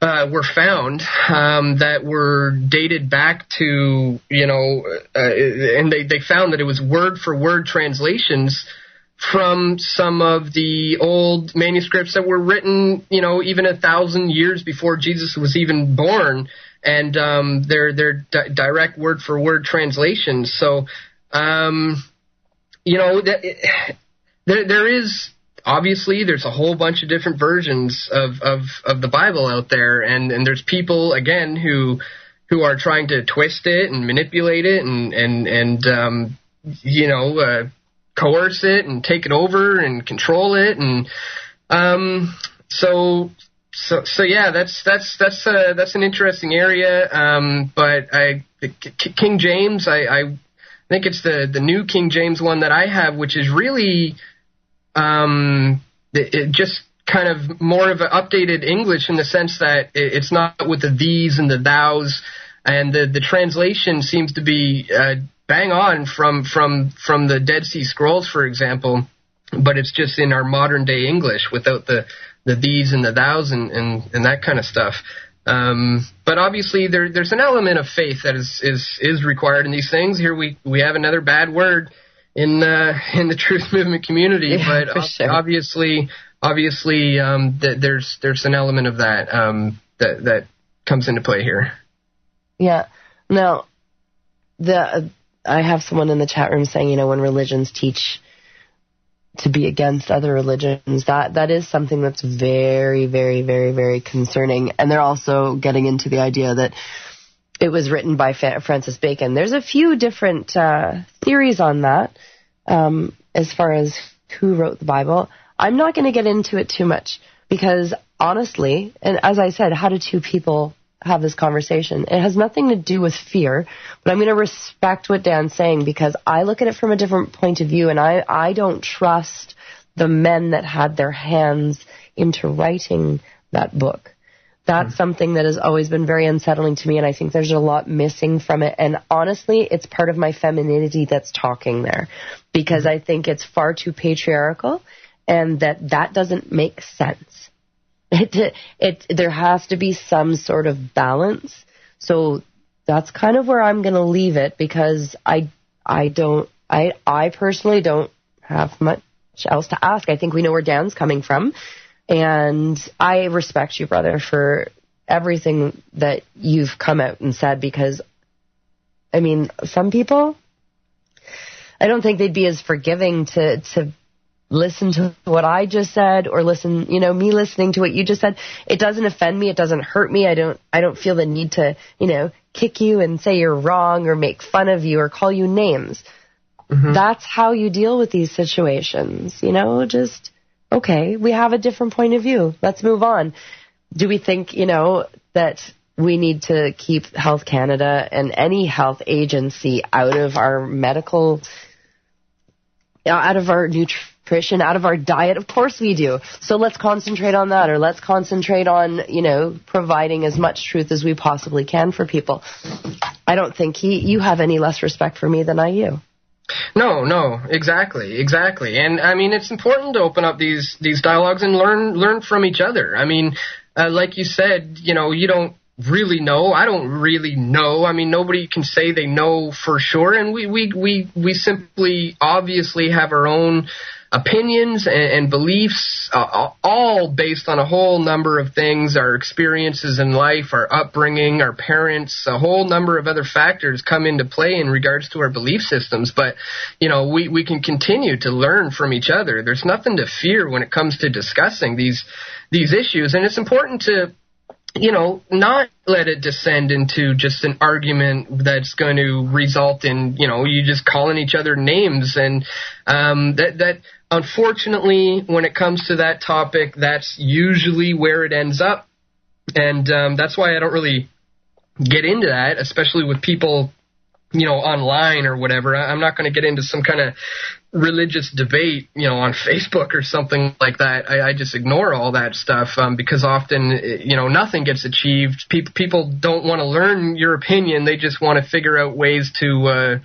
found, that were dated back to, and they found that it was word for word translations from some of the old manuscripts that were written, even 1,000 years before Jesus was even born. And they're direct word-for-word translations. So, there is obviously there's a whole bunch of different versions of the Bible out there, and there's people again who who are trying to twist it and manipulate it and coerce it and take it over and control it. And so yeah, that's an interesting area. But King James, I think it's the new King James one that I have, which is really it just kind of more of an updated English in the sense that it's not with the these and the thous, and the translation seems to be bang on from the Dead Sea Scrolls, for example, but it's just in our modern day English without the these and the thous and that kind of stuff. But obviously there's an element of faith that is required in these things. Here we have another bad word in the truth movement community, yeah, but sure. obviously there's an element of that that comes into play here. Yeah. Now, I have someone in the chat room saying, when religions teach to be against other religions, that is something that's very, very, very, very concerning. And they're also getting into the idea that it was written by Francis Bacon. There's a few different theories on that as far as who wrote the Bible. I'm not going to get into it too much because, honestly, and as I said, how do two people have this conversation? It has nothing to do with fear, but I'm going to respect what Dan's saying because I look at it from a different point of view, and I don't trust the men that had their hands into writing that book. That's something that has always been very unsettling to me, and I think there's a lot missing from it. And honestly, it's part of my femininity that's talking there because I think it's far too patriarchal, and that doesn't make sense. There has to be some sort of balance. So that's kind of where I'm going to leave it because I personally don't have much else to ask. I think we know where Dan's coming from. And I respect you, brother, for everything that you've come out and said because, I mean, some people, I don't think they'd be as forgiving to listen to what I just said or listen, me listening to what you just said. It doesn't offend me. It doesn't hurt me. I don't feel the need to, kick you and say you're wrong or make fun of you or call you names. Mm-hmm. That's how you deal with these situations, just, okay, we have a different point of view. Let's move on. Do we think, that we need to keep Health Canada and any health agency out of our medical, out of our nutrition, out of our diet? Of course we do. So let's concentrate on that, or let's concentrate on, providing as much truth as we possibly can for people. I don't think you have any less respect for me than I do. No, exactly. And I mean, it's important to open up these dialogues and learn from each other. I mean, like you said, you don't really know. I don't really know. I mean, nobody can say they know for sure, and we simply obviously have our own opinions and beliefs, all based on a whole number of things, our experiences in life, our upbringing, our parents, a whole number of other factors come into play in regards to our belief systems. But, we can continue to learn from each other. There's nothing to fear when it comes to discussing these issues. And it's important to, not let it descend into just an argument that's going to result in, you just calling each other names. And that unfortunately, when it comes to that topic, that's usually where it ends up. And that's why I don't really get into that, especially with people, online or whatever. I'm not going to get into some kind of religious debate, on Facebook or something like that. I just ignore all that stuff because often, nothing gets achieved. People don't want to learn your opinion. They just want to figure out ways to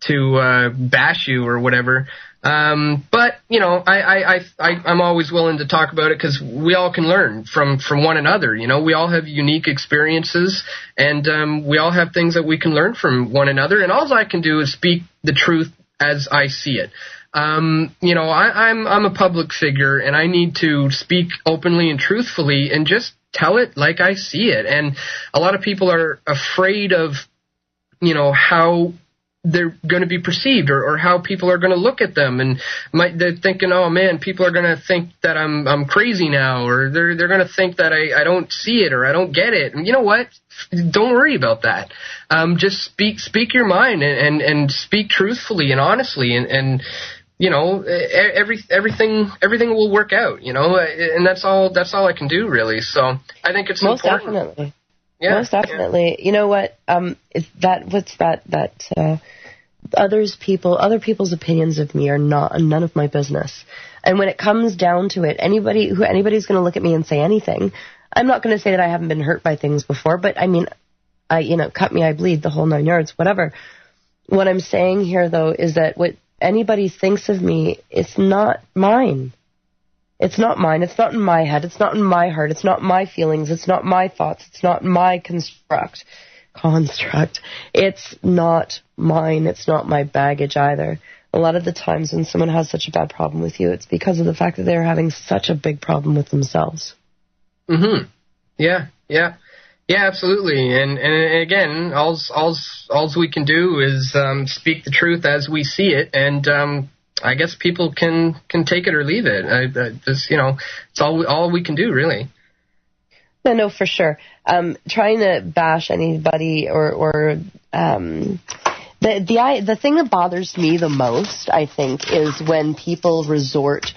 bash you or whatever. But I'm always willing to talk about it because we all can learn from one another. We all have unique experiences, and we all have things that we can learn from one another. And all I can do is speak the truth as I see it. I'm a public figure, and I need to speak openly and truthfully and just tell it like I see it. And a lot of people are afraid of, how they're going to be perceived, or how people are going to look at them, and they're thinking, oh man, people are going to think that I'm crazy now, or they're going to think that I don't see it, or I don't get it. And you know what? Don't worry about that. Just speak your mind, and speak truthfully and honestly, and you know, everything will work out, you know, and that's all I can do, really. So I think it's most important. Definitely. Yeah, most definitely. Yeah. You know what? Other people's opinions of me are none of my business. And when it comes down to it, anybody's going to look at me and say anything. I'm not going to say that I haven't been hurt by things before, but I mean, cut me, I bleed, the whole 9 yards, whatever. What I'm saying here, though, is that what anybody thinks of me, it's not mine. It's not mine. It's not in my head. It's not in my heart. It's not my feelings. It's not my thoughts. It's not my construct. It's not mine. It's not my baggage either. A lot of the times when someone has such a bad problem with you, it's because of the fact that they're having such a big problem with themselves. Mm-hmm. Yeah, absolutely. And again, all we can do is speak the truth as we see it, and I guess people can take it or leave it. It's all we can do, really. No, for sure. Trying to bash anybody or the thing that bothers me the most, I think, is when people resort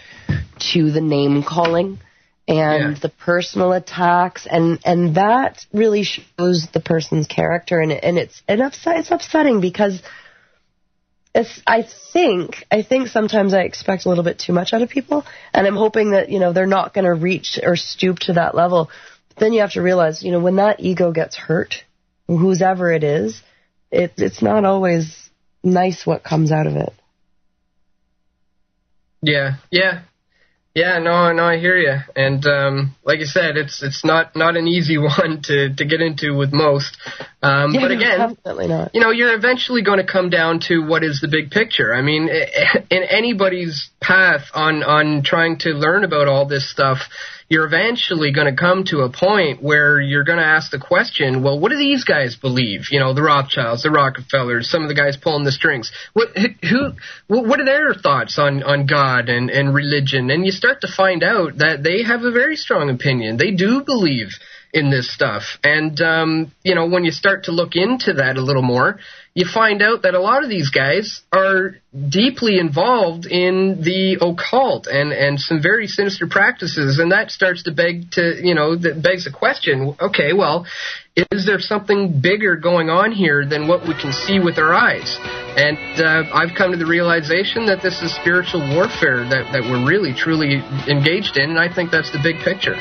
to the name calling and the personal attacks, and that really shows the person's character, and it's upsetting because I think sometimes I expect a little bit too much out of people, and I'm hoping that, you know, they're not going to reach or stoop to that level. But then you have to realize, you know, when that ego gets hurt, whoever it is, it's not always nice what comes out of it. Yeah, no, I hear you. And like you said, it's not an easy one to get into with most. But again, definitely not. You know, you're eventually going to come down to what is the big picture. I mean, in anybody's path on trying to learn about all this stuff, you're eventually going to come to a point where you're going to ask the question, well, what do these guys believe? You know, the Rothschilds, the Rockefellers, some of the guys pulling the strings. What are their thoughts on God and religion? And you start to find out that they have a very strong opinion. They do believe in this stuff. And, you know, when you start to look into that a little more, you find out that a lot of these guys are deeply involved in the occult and some very sinister practices, and that starts to begs the question, okay, well, is there something bigger going on here than what we can see with our eyes? And I've come to the realization that this is spiritual warfare that we're really, truly engaged in, and I think that's the big picture.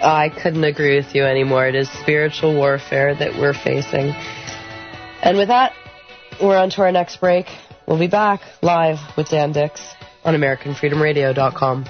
I couldn't agree with you anymore. It is spiritual warfare that we're facing. And with that, we're on to our next break. We'll be back live with Dan Dix on AmericanFreedomRadio.com.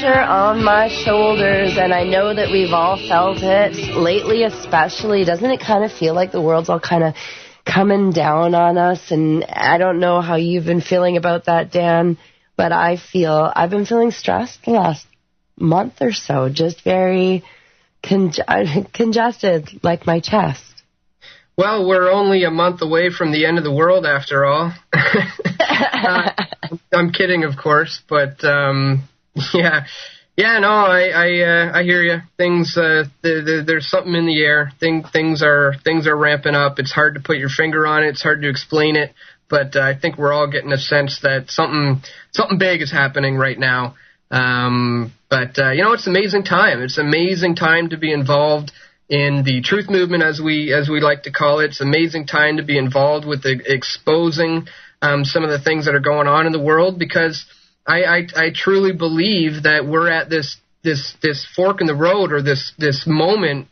On my shoulders, and I know that we've all felt it lately, especially. Doesn't it kind of feel like the world's all kind of coming down on us? And I don't know how you've been feeling about that, Dan, but I've been feeling stressed the last month or so, just very congested, like my chest. Well, we're only a month away from the end of the world, after all. I'm kidding, of course, but Yeah, no, I hear you. Things, there's something in the air. Things are ramping up. It's hard to put your finger on it. It's hard to explain it. But I think we're all getting a sense that something big is happening right now. But you know, it's an amazing time. It's an amazing time to be involved in the truth movement, as we like to call it. It's an amazing time to be involved with exposing some of the things that are going on in the world, because I truly believe that we're at this fork in the road, or this moment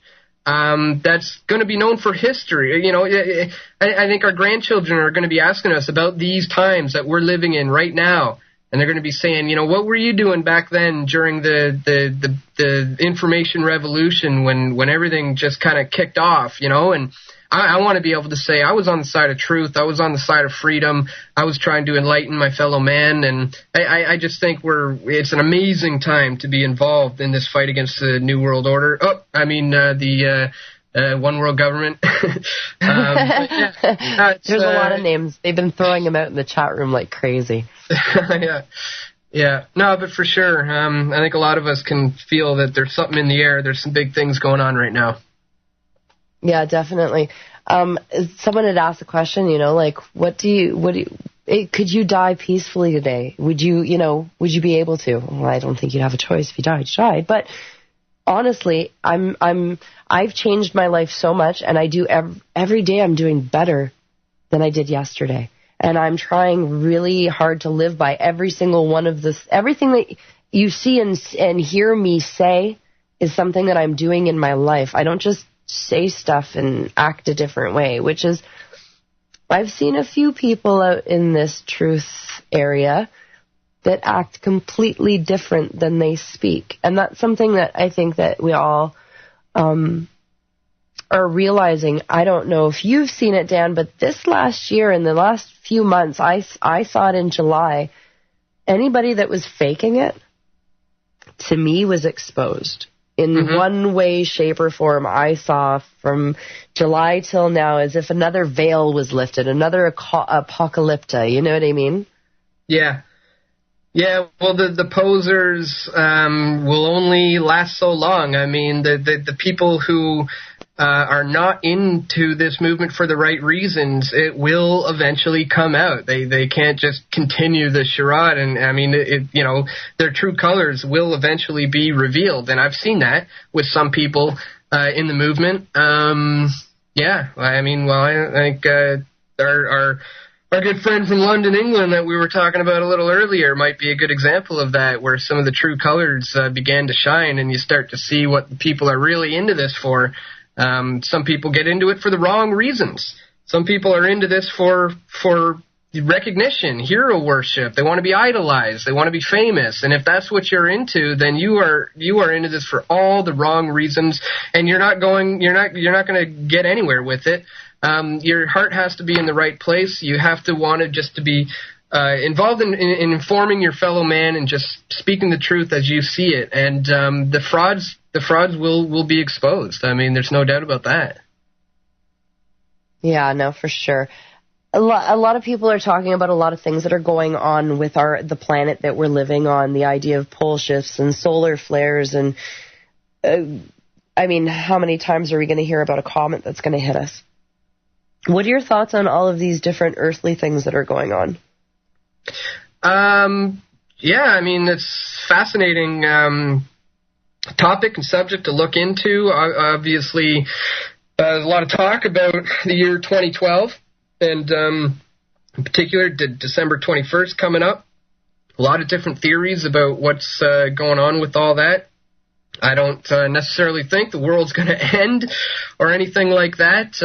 that's going to be known for history. You know, I think our grandchildren are going to be asking us about these times that we're living in right now, and they're going to be saying, you know, what were you doing back then during the information revolution when everything just kind of kicked off, you know? And I want to be able to say I was on the side of truth. I was on the side of freedom. I was trying to enlighten my fellow man. And I just think it's an amazing time to be involved in this fight against the New World Order. The One World Government. There's a lot of names. They've been throwing them out in the chat room like crazy. Yeah. No, but for sure. I think a lot of us can feel that there's something in the air. There's some big things going on right now. Yeah, definitely. Someone had asked a question, you know, like, could you die peacefully today? Would you be able to? Well, I don't think you'd have a choice. If you died. But honestly, I've changed my life so much, and I do every day I'm doing better than I did yesterday. And I'm trying really hard to live by every single one of this. Everything that you see and hear me say is something that I'm doing in my life. I don't just say stuff and act a different way, which is, I've seen a few people out in this truth area that act completely different than they speak. And that's something that I think that we all are realizing. I don't know if you've seen it, Dan, but this last year, in the last few months, I saw it in July, anybody that was faking it, to me, was exposed. In one way, shape, or form, I saw from July till now as if another veil was lifted, another apocalypta, you know what I mean? Yeah. Yeah, well, the posers will only last so long. I mean, the people who are not into this movement for the right reasons, it will eventually come out. They can't just continue the charade, and I mean, their true colors will eventually be revealed, and I've seen that with some people in the movement. I think our good friend from London, England, that we were talking about a little earlier might be a good example of that, where some of the true colors began to shine, and you start to see what people are really into this for. Some people get into it for the wrong reasons. Some people are into this for recognition, hero worship. They want to be idolized. They want to be famous. And if that's what you're into, then you are into this for all the wrong reasons, and you're not going to get anywhere with it. Your heart has to be in the right place. You have to want it just to be involved in informing your fellow man and just speaking the truth as you see it. And the frauds will be exposed. I mean, there's no doubt about that. Yeah, no, for sure. A lot of people are talking about a lot of things that are going on with the planet that we're living on, the idea of pole shifts and solar flares. And I mean, how many times are we going to hear about a comet that's going to hit us? What are your thoughts on all of these different earthly things that are going on? Yeah, I mean, it's fascinating topic and subject to look into. Obviously, there's a lot of talk about the year 2012, and in particular, December 21st coming up. A lot of different theories about what's going on with all that. I don't necessarily think the world's going to end or anything like that,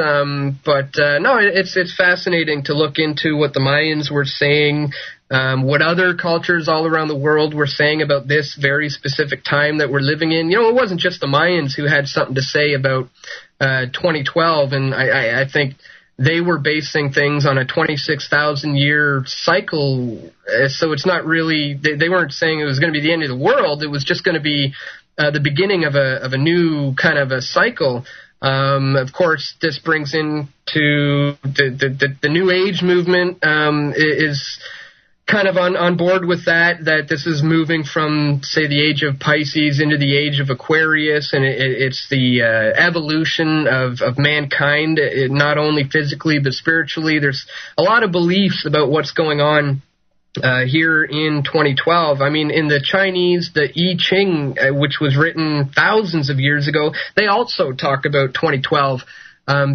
but no, it's fascinating to look into what the Mayans were saying, what other cultures all around the world were saying about this very specific time that we're living in. You know, it wasn't just the Mayans who had something to say about 2012, and I think they were basing things on a 26,000-year cycle, so it's not really, they weren't saying it was going to be the end of the world. It was just going to be the beginning of a new kind of a cycle. Of course, this brings into the New Age movement is kind of on board with that this is moving from, say, the age of Pisces into the age of Aquarius, and it's the evolution of mankind, not only physically but spiritually. There's a lot of beliefs about what's going on here in 2012. I mean, in the Chinese, the I Ching, which was written thousands of years ago, they also talk about 2012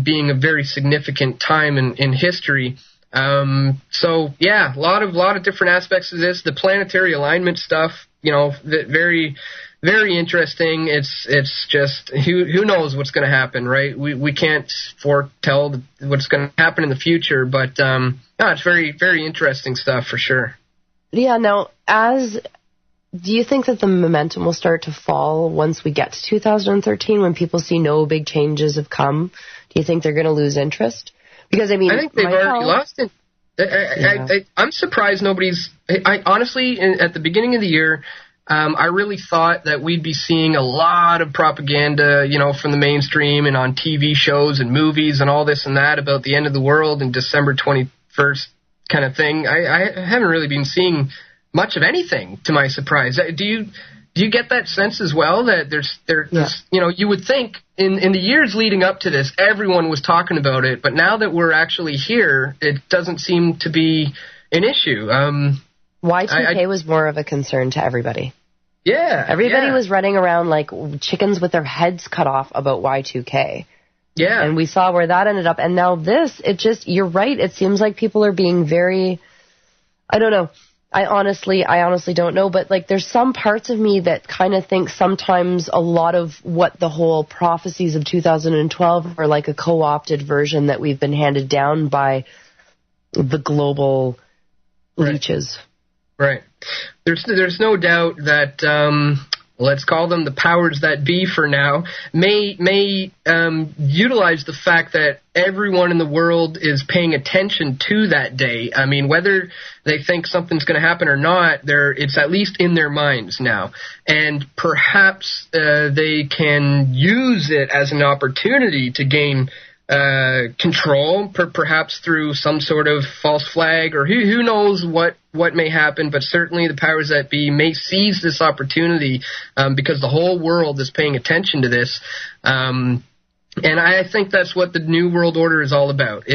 being a very significant time in history. So yeah, a lot of different aspects of this. The planetary alignment stuff, very, very interesting. It's just who knows what's going to happen, right? We can't foretell what's going to happen in the future, but it's very, very interesting stuff for sure. Yeah. Now, do you think that the momentum will start to fall once we get to 2013 when people see no big changes have come? Do you think they're going to lose interest? Because, I think they've already lost it. I'm surprised nobody's... I honestly, at the beginning of the year, I really thought that we'd be seeing a lot of propaganda, from the mainstream and on TV shows and movies and all this and that about the end of the world and December 21st kind of thing. I haven't really been seeing much of anything, to my surprise. Do you get that sense as well, that there's you would think in the years leading up to this, everyone was talking about it, but now that we're actually here, it doesn't seem to be an issue. Y2K was more of a concern to everybody. Yeah. Everybody was running around like chickens with their heads cut off about Y2K. Yeah. And we saw where that ended up. And now this, you're right. It seems like people are being very, I don't know. I honestly don't know, but there's some parts of me that kind of think sometimes a lot of what the whole prophecies of 2012 are like a co-opted version that we've been handed down by the global leeches. Right. There's no doubt that let's call them the powers that be for now, may utilize the fact that everyone in the world is paying attention to that day. I mean, whether they think something's going to happen or not, it's at least in their minds now. And perhaps they can use it as an opportunity to gain control, perhaps through some sort of false flag, or who knows what may happen, but certainly the powers that be may seize this opportunity because the whole world is paying attention to this. And I think that's what the New World Order is all about.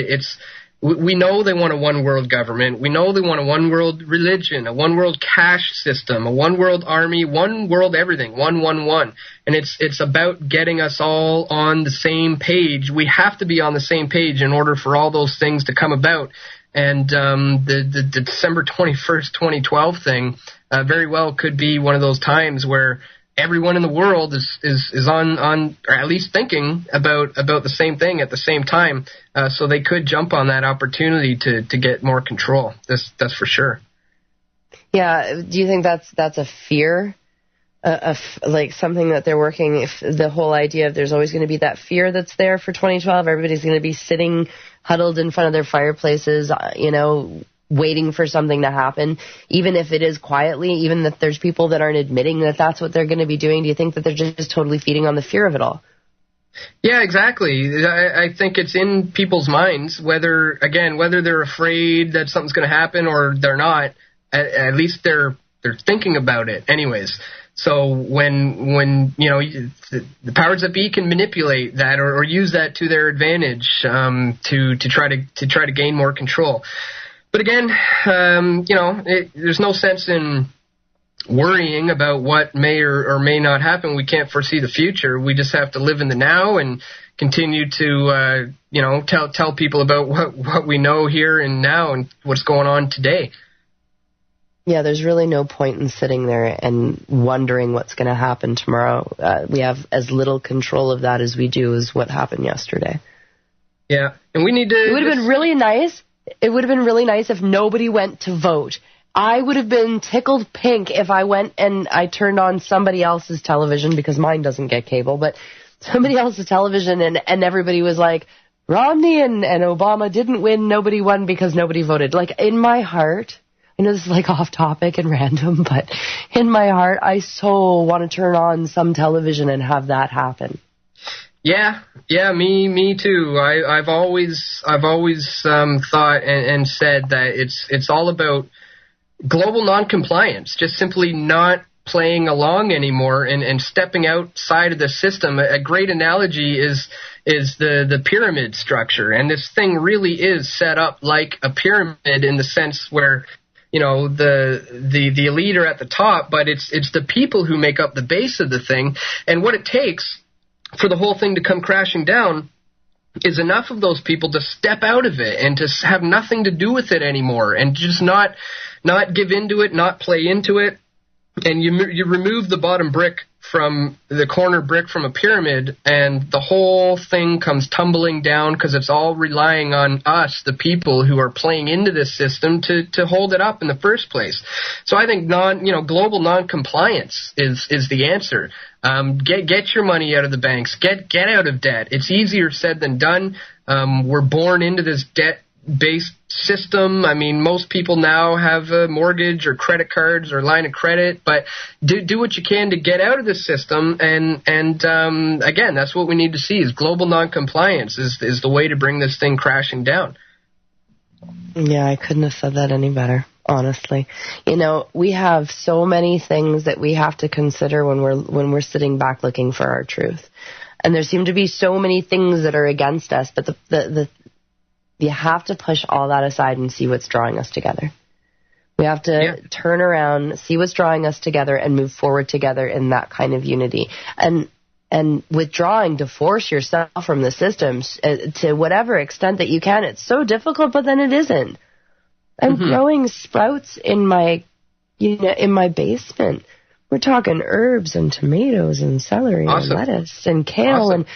We know they want a one-world government. We know they want a one-world religion, a one-world cash system, a one-world army, one-world everything, 111. And it's about getting us all on the same page. We have to be on the same page in order for all those things to come about. And the December 21st, 2012 thing very well could be one of those times where everyone in the world is on or at least thinking about the same thing at the same time, so they could jump on that opportunity to get more control. That's for sure. Yeah. Do you think that's a fear, like something that they're working? If the whole idea of there's always going to be that fear that's there for 2012, everybody's going to be sitting huddled in front of their fireplaces, waiting for something to happen, even if it is quietly, even if there's people that aren't admitting that that's what they're going to be doing. Do you think that they're just totally feeding on the fear of it all? Yeah, exactly. I think it's in people's minds, whether they're afraid that something's going to happen or they're not, at least they're thinking about it anyways. So when the powers that be can manipulate that or use that to their advantage to try to gain more control. But again, there's no sense in worrying about what may or may not happen. We can't foresee the future. We just have to live in the now and continue to, tell people about what we know here and now and what's going on today. Yeah, there's really no point in sitting there and wondering what's going to happen tomorrow. We have as little control of that as we do as what happened yesterday. Yeah, and we need to... It would have been really nice. It would have been really nice if nobody went to vote. I would have been tickled pink if I went and I turned on somebody else's television, because mine doesn't get cable, but somebody else's television, and everybody was like, Romney and Obama didn't win, nobody won because nobody voted. Like, in my heart, I know this is like off topic and random, but in my heart, I so want to turn on some television and have that happen. Yeah, me too. I've always thought and said that it's all about global noncompliance, just simply not playing along anymore and stepping outside of the system. A great analogy is the pyramid structure, and this thing really is set up like a pyramid in the sense where the elite are at the top, but it's the people who make up the base of the thing, and what it takes for the whole thing to come crashing down is enough of those people to step out of it and to have nothing to do with it anymore and just not give into it, not play into it. And you remove the bottom brick from the corner brick from a pyramid, and the whole thing comes tumbling down because it's all relying on us, the people who are playing into this system, to hold it up in the first place. So I think global non-compliance is the answer. Get your money out of the banks. Get out of debt. It's easier said than done. We're born into this debt-based system. I mean, most people now have a mortgage or credit cards or line of credit, but do what you can to get out of this system. And again, that's what we need to see is global non-compliance is the way to bring this thing crashing down. Yeah, I couldn't have said that any better, honestly. We have so many things that we have to consider when we're sitting back looking for our truth. And there seem to be so many things that are against us, but you have to push all that aside and see what's drawing us together. We have to turn around, see what's drawing us together, and move forward together in that kind of unity. And withdrawing to force yourself from the systems to whatever extent that you can. It's so difficult, but then it isn't. I'm growing sprouts in my basement. We're talking herbs and tomatoes and celery and lettuce and kale and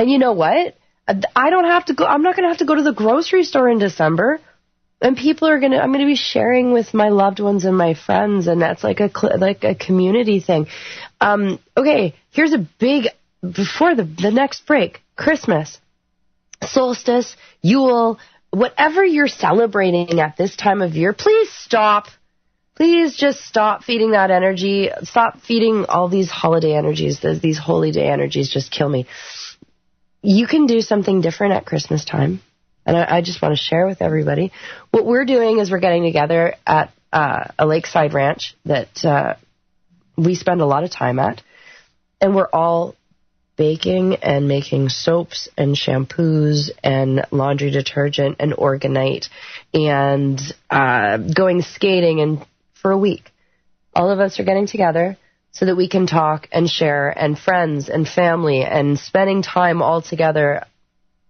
you know what? I don't have to go. I'm not going to have to go to the grocery store in December, and I'm going to be sharing with my loved ones and my friends, and that's like a community thing. Okay, here's a big before the next break: Christmas, solstice, Yule, whatever you're celebrating at this time of year. Please stop. Please just stop feeding that energy. Stop feeding all these holiday energies. These holy day energies just kill me. You can do something different at Christmas time, and I just want to share with everybody. What we're doing is we're getting together at a lakeside ranch that we spend a lot of time at, and we're all baking and making soaps and shampoos and laundry detergent and Organite and going skating and for a week. All of us are getting together so that we can talk and share, and friends and family, and spending time all together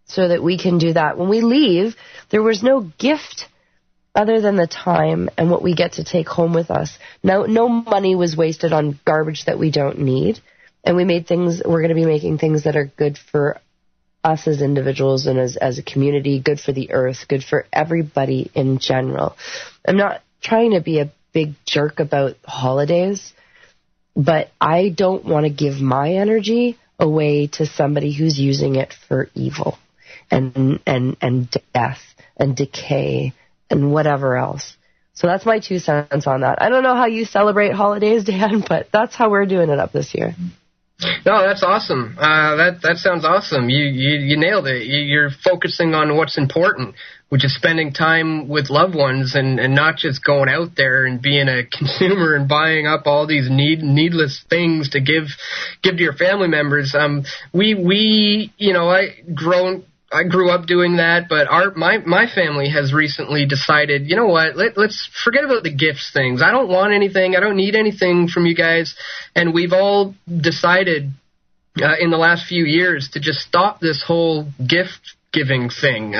so that we can do that. When we leave, there was no gift other than the time and what we get to take home with us. No money was wasted on garbage that we don't need. And we're going to be making things that are good for us as individuals and as a community, good for the earth, good for everybody in general. I'm not trying to be a big jerk about holidays, but I don't want to give my energy away to somebody who's using it for evil and death and decay and whatever else. So that's my 2 cents on that. I don't know how you celebrate holidays, Dan, but that's how we're doing it up this year. No, that's awesome. That sounds awesome. You nailed it. You're focusing on what's important, which is spending time with loved ones and not just going out there and being a consumer and buying up all these needless things to give to your family members. I grew up doing that, but my family has recently decided, you know what, let's forget about the gifts things. I don't want anything. I don't need anything from you guys. And we've all decided in the last few years to just stop this whole gift-giving thing.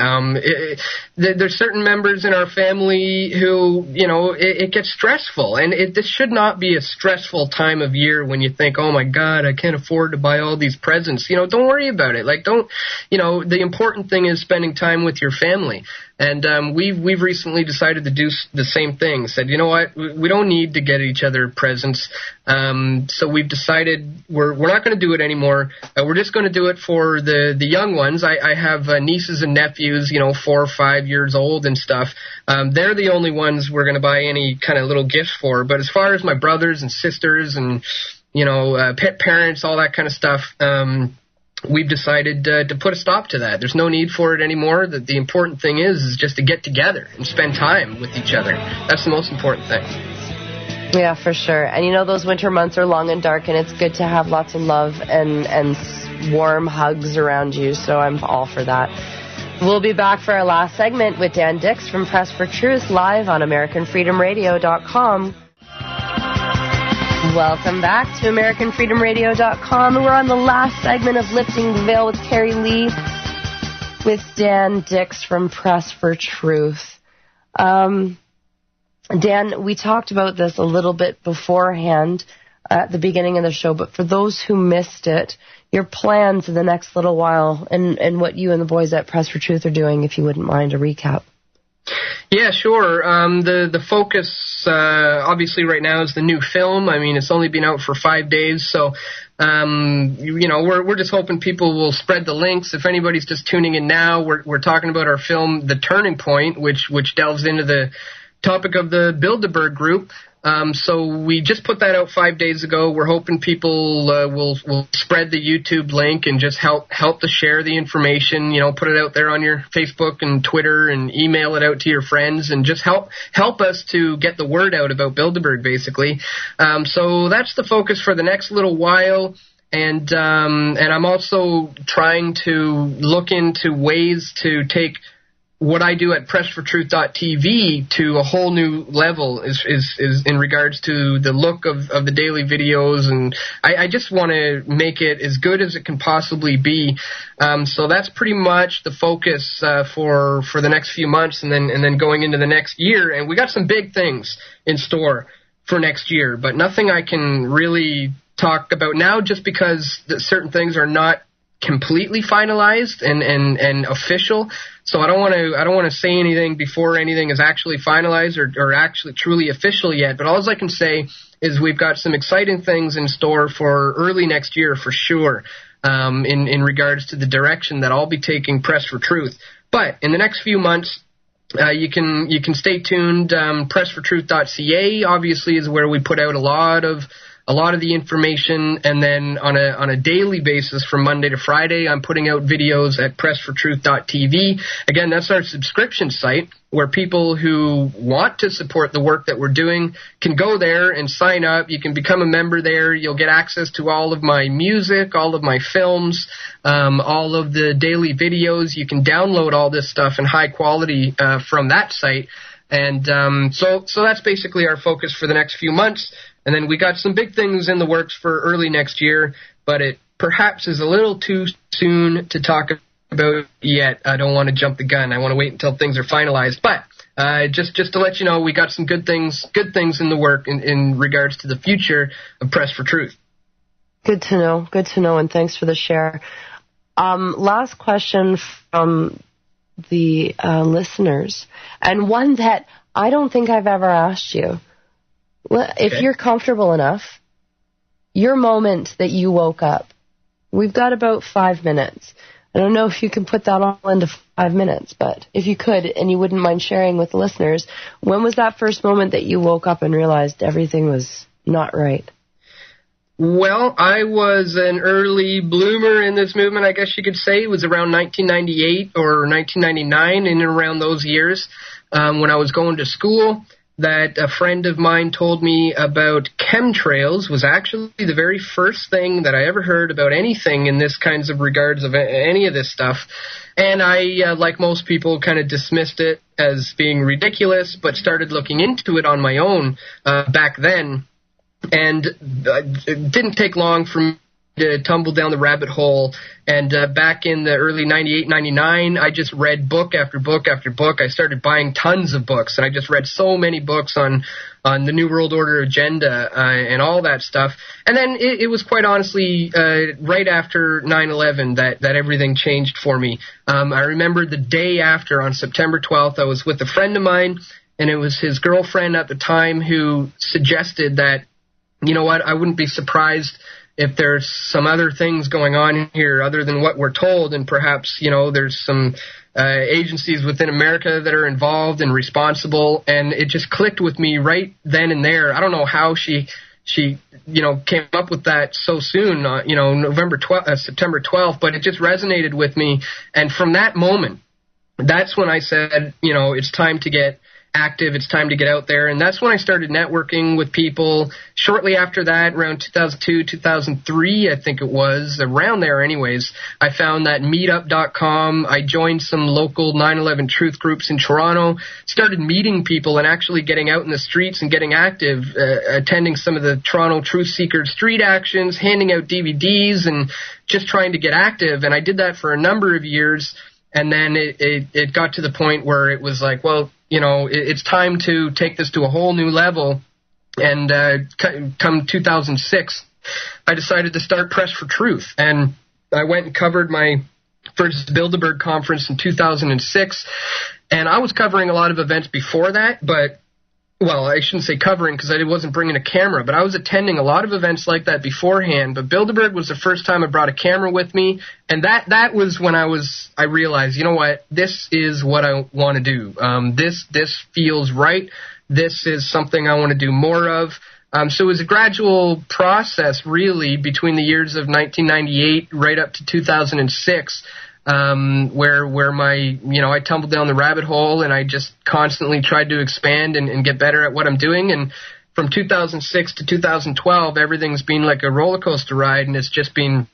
There's certain members in our family who, it gets stressful. And this should not be a stressful time of year when you think, oh, my God, I can't afford to buy all these presents. Don't worry about it. The important thing is spending time with your family. And we've recently decided to do the same thing. Said, you know what, we don't need to get each other presents. So we've decided we're not going to do it anymore. We're just going to do it for the young ones. I have nieces and nephews, 4 or 5 years old and stuff. They're the only ones we're going to buy any kind of little gifts for. But as far as my brothers and sisters and pet parents, all that kind of stuff, we've decided to put a stop to that. There's no need for it anymore. The important thing is just to get together and spend time with each other. That's the most important thing. Yeah, for sure. And those winter months are long and dark, and it's good to have lots of love and warm hugs around you, so I'm all for that. We'll be back for our last segment with Dan Dix from Press for Truth, live on AmericanFreedomRadio.com. Welcome back to AmericanFreedomRadio.com. We're on the last segment of Lifting the Veil with Terry Lee. with Dan Dix from Press for Truth. Dan, we talked about this a little bit beforehand at the beginning of the show, but for those who missed it, your plans in the next little while and what you and the boys at Press for Truth are doing, if you wouldn't mind a recap. Yeah, sure. The focus, obviously right now is the new film. I mean, it's only been out for 5 days, so, we're just hoping people will spread the links. If anybody's just tuning in now, we're talking about our film, The Turning Point, which delves into the topic of the Bilderberg Group. So we just put that out 5 days ago. We're hoping people will spread the YouTube link and just help to share the information. Put it out there on your Facebook and Twitter and email it out to your friends and just help us to get the word out about Bilderberg, basically. So that's the focus for the next little while. And I'm also trying to look into ways to take what I do at pressfortruth.tv to a whole new level is in regards to the look of the daily videos, and I just want to make it as good as it can possibly be. So that's pretty much the focus for the next few months, and then going into the next year. And we got some big things in store for next year, but nothing I can really talk about now, just because certain things are not completely finalized and official. So I don't want to say anything before anything is actually finalized or actually truly official yet. But all I can say is we've got some exciting things in store for early next year for sure, in regards to the direction that I'll be taking Press for Truth. But in the next few months, you can stay tuned. Pressfortruth.ca obviously is where we put out a lot of the information, and then on a daily basis from Monday to Friday, I'm putting out videos at pressfortruth.tv. Again, that's our subscription site where people who want to support the work that we're doing can go there and sign up. You can become a member there. You'll get access to all of my music, all of my films, all of the daily videos. You can download all this stuff in high quality from that site. And so that's basically our focus for the next few months. And then we got some big things in the works for early next year, but it perhaps is a little too soon to talk about yet. I don't want to jump the gun. I want to wait until things are finalized. But just to let you know, we got some good things in the work in regards to the future of Press for Truth. Good to know, and thanks for the share. Last question from the listeners, and one that I don't think I've ever asked you. Well, if you're comfortable enough, your moment that you woke up, we've got about 5 minutes. I don't know if you can put that all into 5 minutes, but if you could and you wouldn't mind sharing with the listeners, when was that first moment that you woke up and realized everything was not right? Well, I was an early bloomer in this movement, I guess you could say. It was around 1998 or 1999, in and around those years, when I was going to school, that a friend of mine told me about chemtrails. Was actually the very first thing that I ever heard about anything in this kinds of regards of any of this stuff. And I, like most people, kind of dismissed it as being ridiculous, but started looking into it on my own back then. And it didn't take long for me to tumble down the rabbit hole. And back in the early 98, 99, I just read book after book after book. I started buying tons of books, and I just read so many books on the New World Order agenda and all that stuff. And then it was quite honestly right after 9/11 that everything changed for me. I remember the day after, on September 12th, I was with a friend of mine, and it was his girlfriend at the time who suggested that, you know what, I wouldn't be surprised if there's some other things going on here other than what we're told, and perhaps, there's some agencies within America that are involved and responsible. And it just clicked with me right then and there. I don't know how she came up with that so soon, September 12th, but it just resonated with me. And from that moment, that's when I said, it's time to get active, it's time to get out there. And that's when I started networking with people. Shortly after that, around 2002, 2003, I think it was, around there anyways, I found that meetup.com. I joined some local 9/11 truth groups in Toronto, started meeting people and actually getting out in the streets and getting active, attending some of the Toronto Truth Seekers street actions, handing out DVDs, and just trying to get active. And I did that for a number of years. And then it got to the point where it was like, well, it's time to take this to a whole new level. And come 2006, I decided to start Press for Truth. And I went and covered my first Bilderberg conference in 2006. And I was covering a lot of events before that, but, well, I shouldn't say covering because I wasn't bringing a camera, but I was attending a lot of events like that beforehand. But Bilderberg was the first time I brought a camera with me, and that was when I realized, you know what, this is what I want to do. This feels right. This is something I want to do more of. So it was a gradual process, really, between the years of 1998 right up to 2006. Where my, I tumbled down the rabbit hole and I just constantly tried to expand and get better at what I'm doing. And from 2006 to 2012, everything's been like a roller coaster ride, and it's just been,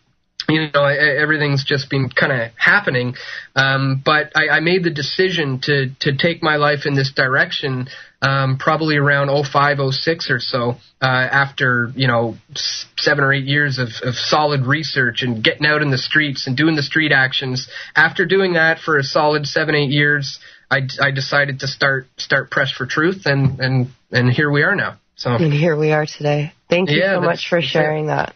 everything's just been kind of happening. But I made the decision to take my life in this direction, probably around 05, 06 or so, after, 7 or 8 years of solid research and getting out in the streets and doing the street actions. After doing that for a solid 7, 8 years, I decided to start Press for Truth, and here we are now. So. And here we are today. Thank you so much for sharing that.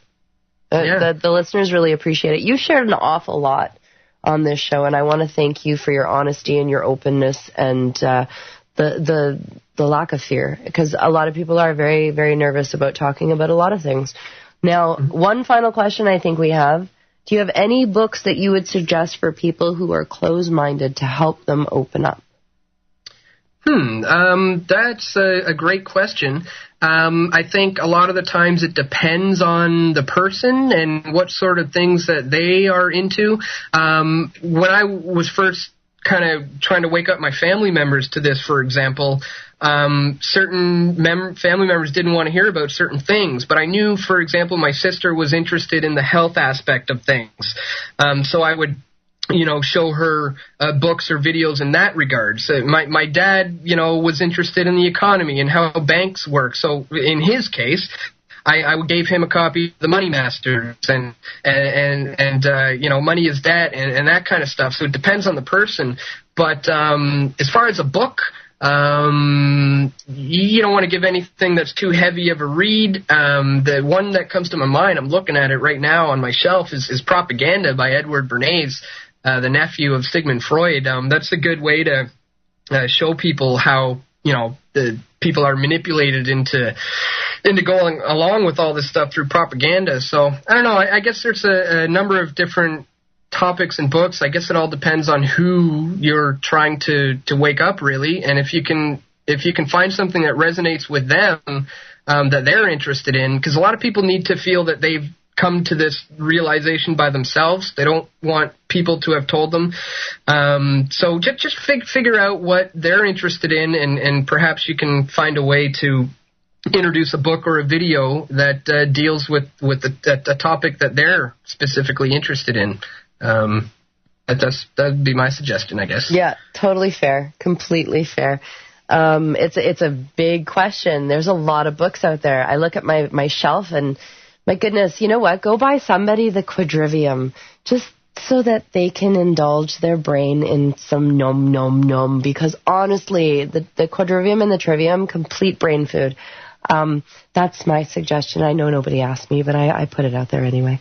The listeners really appreciate it. You shared an awful lot on this show, and I want to thank you for your honesty and your openness and the lack of fear, because a lot of people are very, very nervous about talking about a lot of things. Now, one final question I think we have. Do you have any books that you would suggest for people who are closed-minded to help them open up? That's a great question. I think a lot of the times it depends on the person and what sort of things that they are into. When I was first kind of trying to wake up my family members to this, for example, certain family members didn't want to hear about certain things, but I knew, for example, my sister was interested in the health aspect of things. So I would show her books or videos in that regard. So my dad, was interested in the economy and how banks work. So in his case, I gave him a copy of The Money Masters and Money is Debt and that kind of stuff. So it depends on the person. But as far as a book, you don't want to give anything that's too heavy of a read. The one that comes to my mind, I'm looking at it right now on my shelf, is Propaganda by Edward Bernays, the nephew of Sigmund Freud. That's a good way to show people how, the people are manipulated into going along with all this stuff through propaganda. So, I don't know, I guess there's a number of different topics and books. I guess it all depends on who you're trying to wake up, really. And if you can find something that resonates with them, that they're interested in, because a lot of people need to feel that they've come to this realization by themselves. They don't want people to have told them. So just figure out what they're interested in, and perhaps you can find a way to introduce a book or a video that deals with the topic that they're specifically interested in. That'd be my suggestion, I guess. Yeah, totally fair. Completely fair. It's a big question. There's a lot of books out there. I look at my shelf and, my goodness, you know what? Go buy somebody the Quadrivium just so that they can indulge their brain in some nom nom nom. Because honestly, the Quadrivium and the Trivium, complete brain food. That's my suggestion. I know nobody asked me, but I put it out there anyway.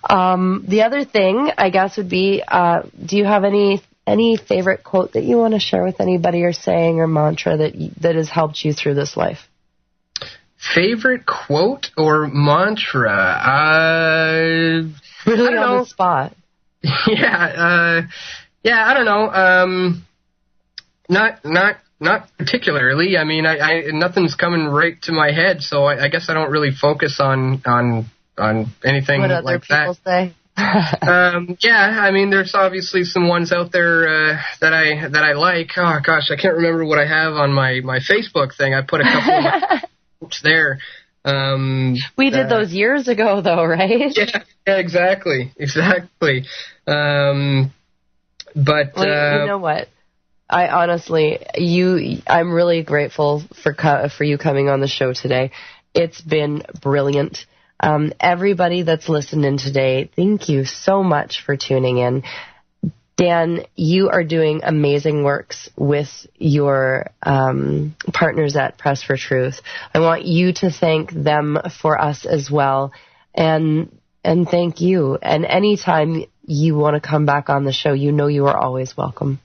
The other thing, I guess, would be, do you have any favorite quote that you want to share with anybody, or saying or mantra that has helped you through this life? Favorite quote or mantra? Really on the spot. Yeah, I don't know. Not particularly. I mean, I nothing's coming right to my head, so I guess I don't really focus on anything what other like people that. Say. Yeah, I mean, there's obviously some ones out there that I like. Oh gosh, I can't remember what I have on my Facebook thing. I put a couple of my quotes there. We did those years ago, though, right? Yeah, exactly. But you know what? I honestly, I'm really grateful for you coming on the show today. It's been brilliant. Everybody that's listened in today, thank you so much for tuning in. Dan, you are doing amazing works with your partners at Press for Truth. I want you to thank them for us as well, and thank you. And anytime you want to come back on the show, you know you are always welcome.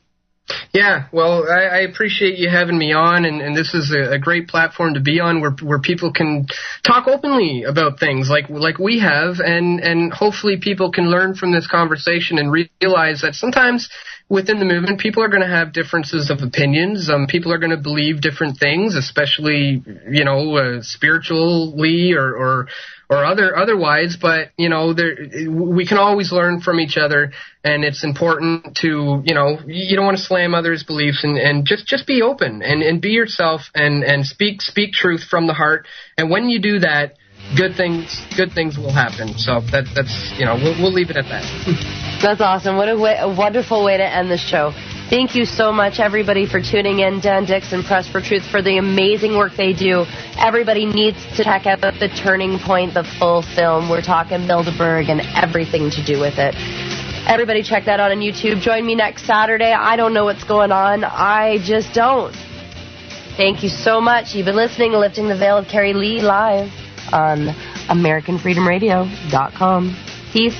Yeah, well, I appreciate you having me on, and this is a great platform to be on where people can talk openly about things like we have, and hopefully people can learn from this conversation and realize that sometimes within the movement, people are going to have differences of opinions. People are going to believe different things, especially, spiritually or otherwise. But, we can always learn from each other, and it's important to, you don't want to slam others' beliefs, and just be open and be yourself and speak truth from the heart. And when you do that, good things will happen. So that's we'll leave it at that. That's awesome. What a wonderful way to end the show. Thank you so much, everybody, for tuning in. Dan Dixon, Press for Truth, for the amazing work they do. Everybody needs to check out The Turning Point, the full film. We're talking Bilderberg and everything to do with it. Everybody check that out on YouTube. Join me next Saturday. I don't know what's going on. I just don't. Thank you so much. You've been listening to Lifting the Veil of Carrie Lee live on AmericanFreedomRadio.com. Peace.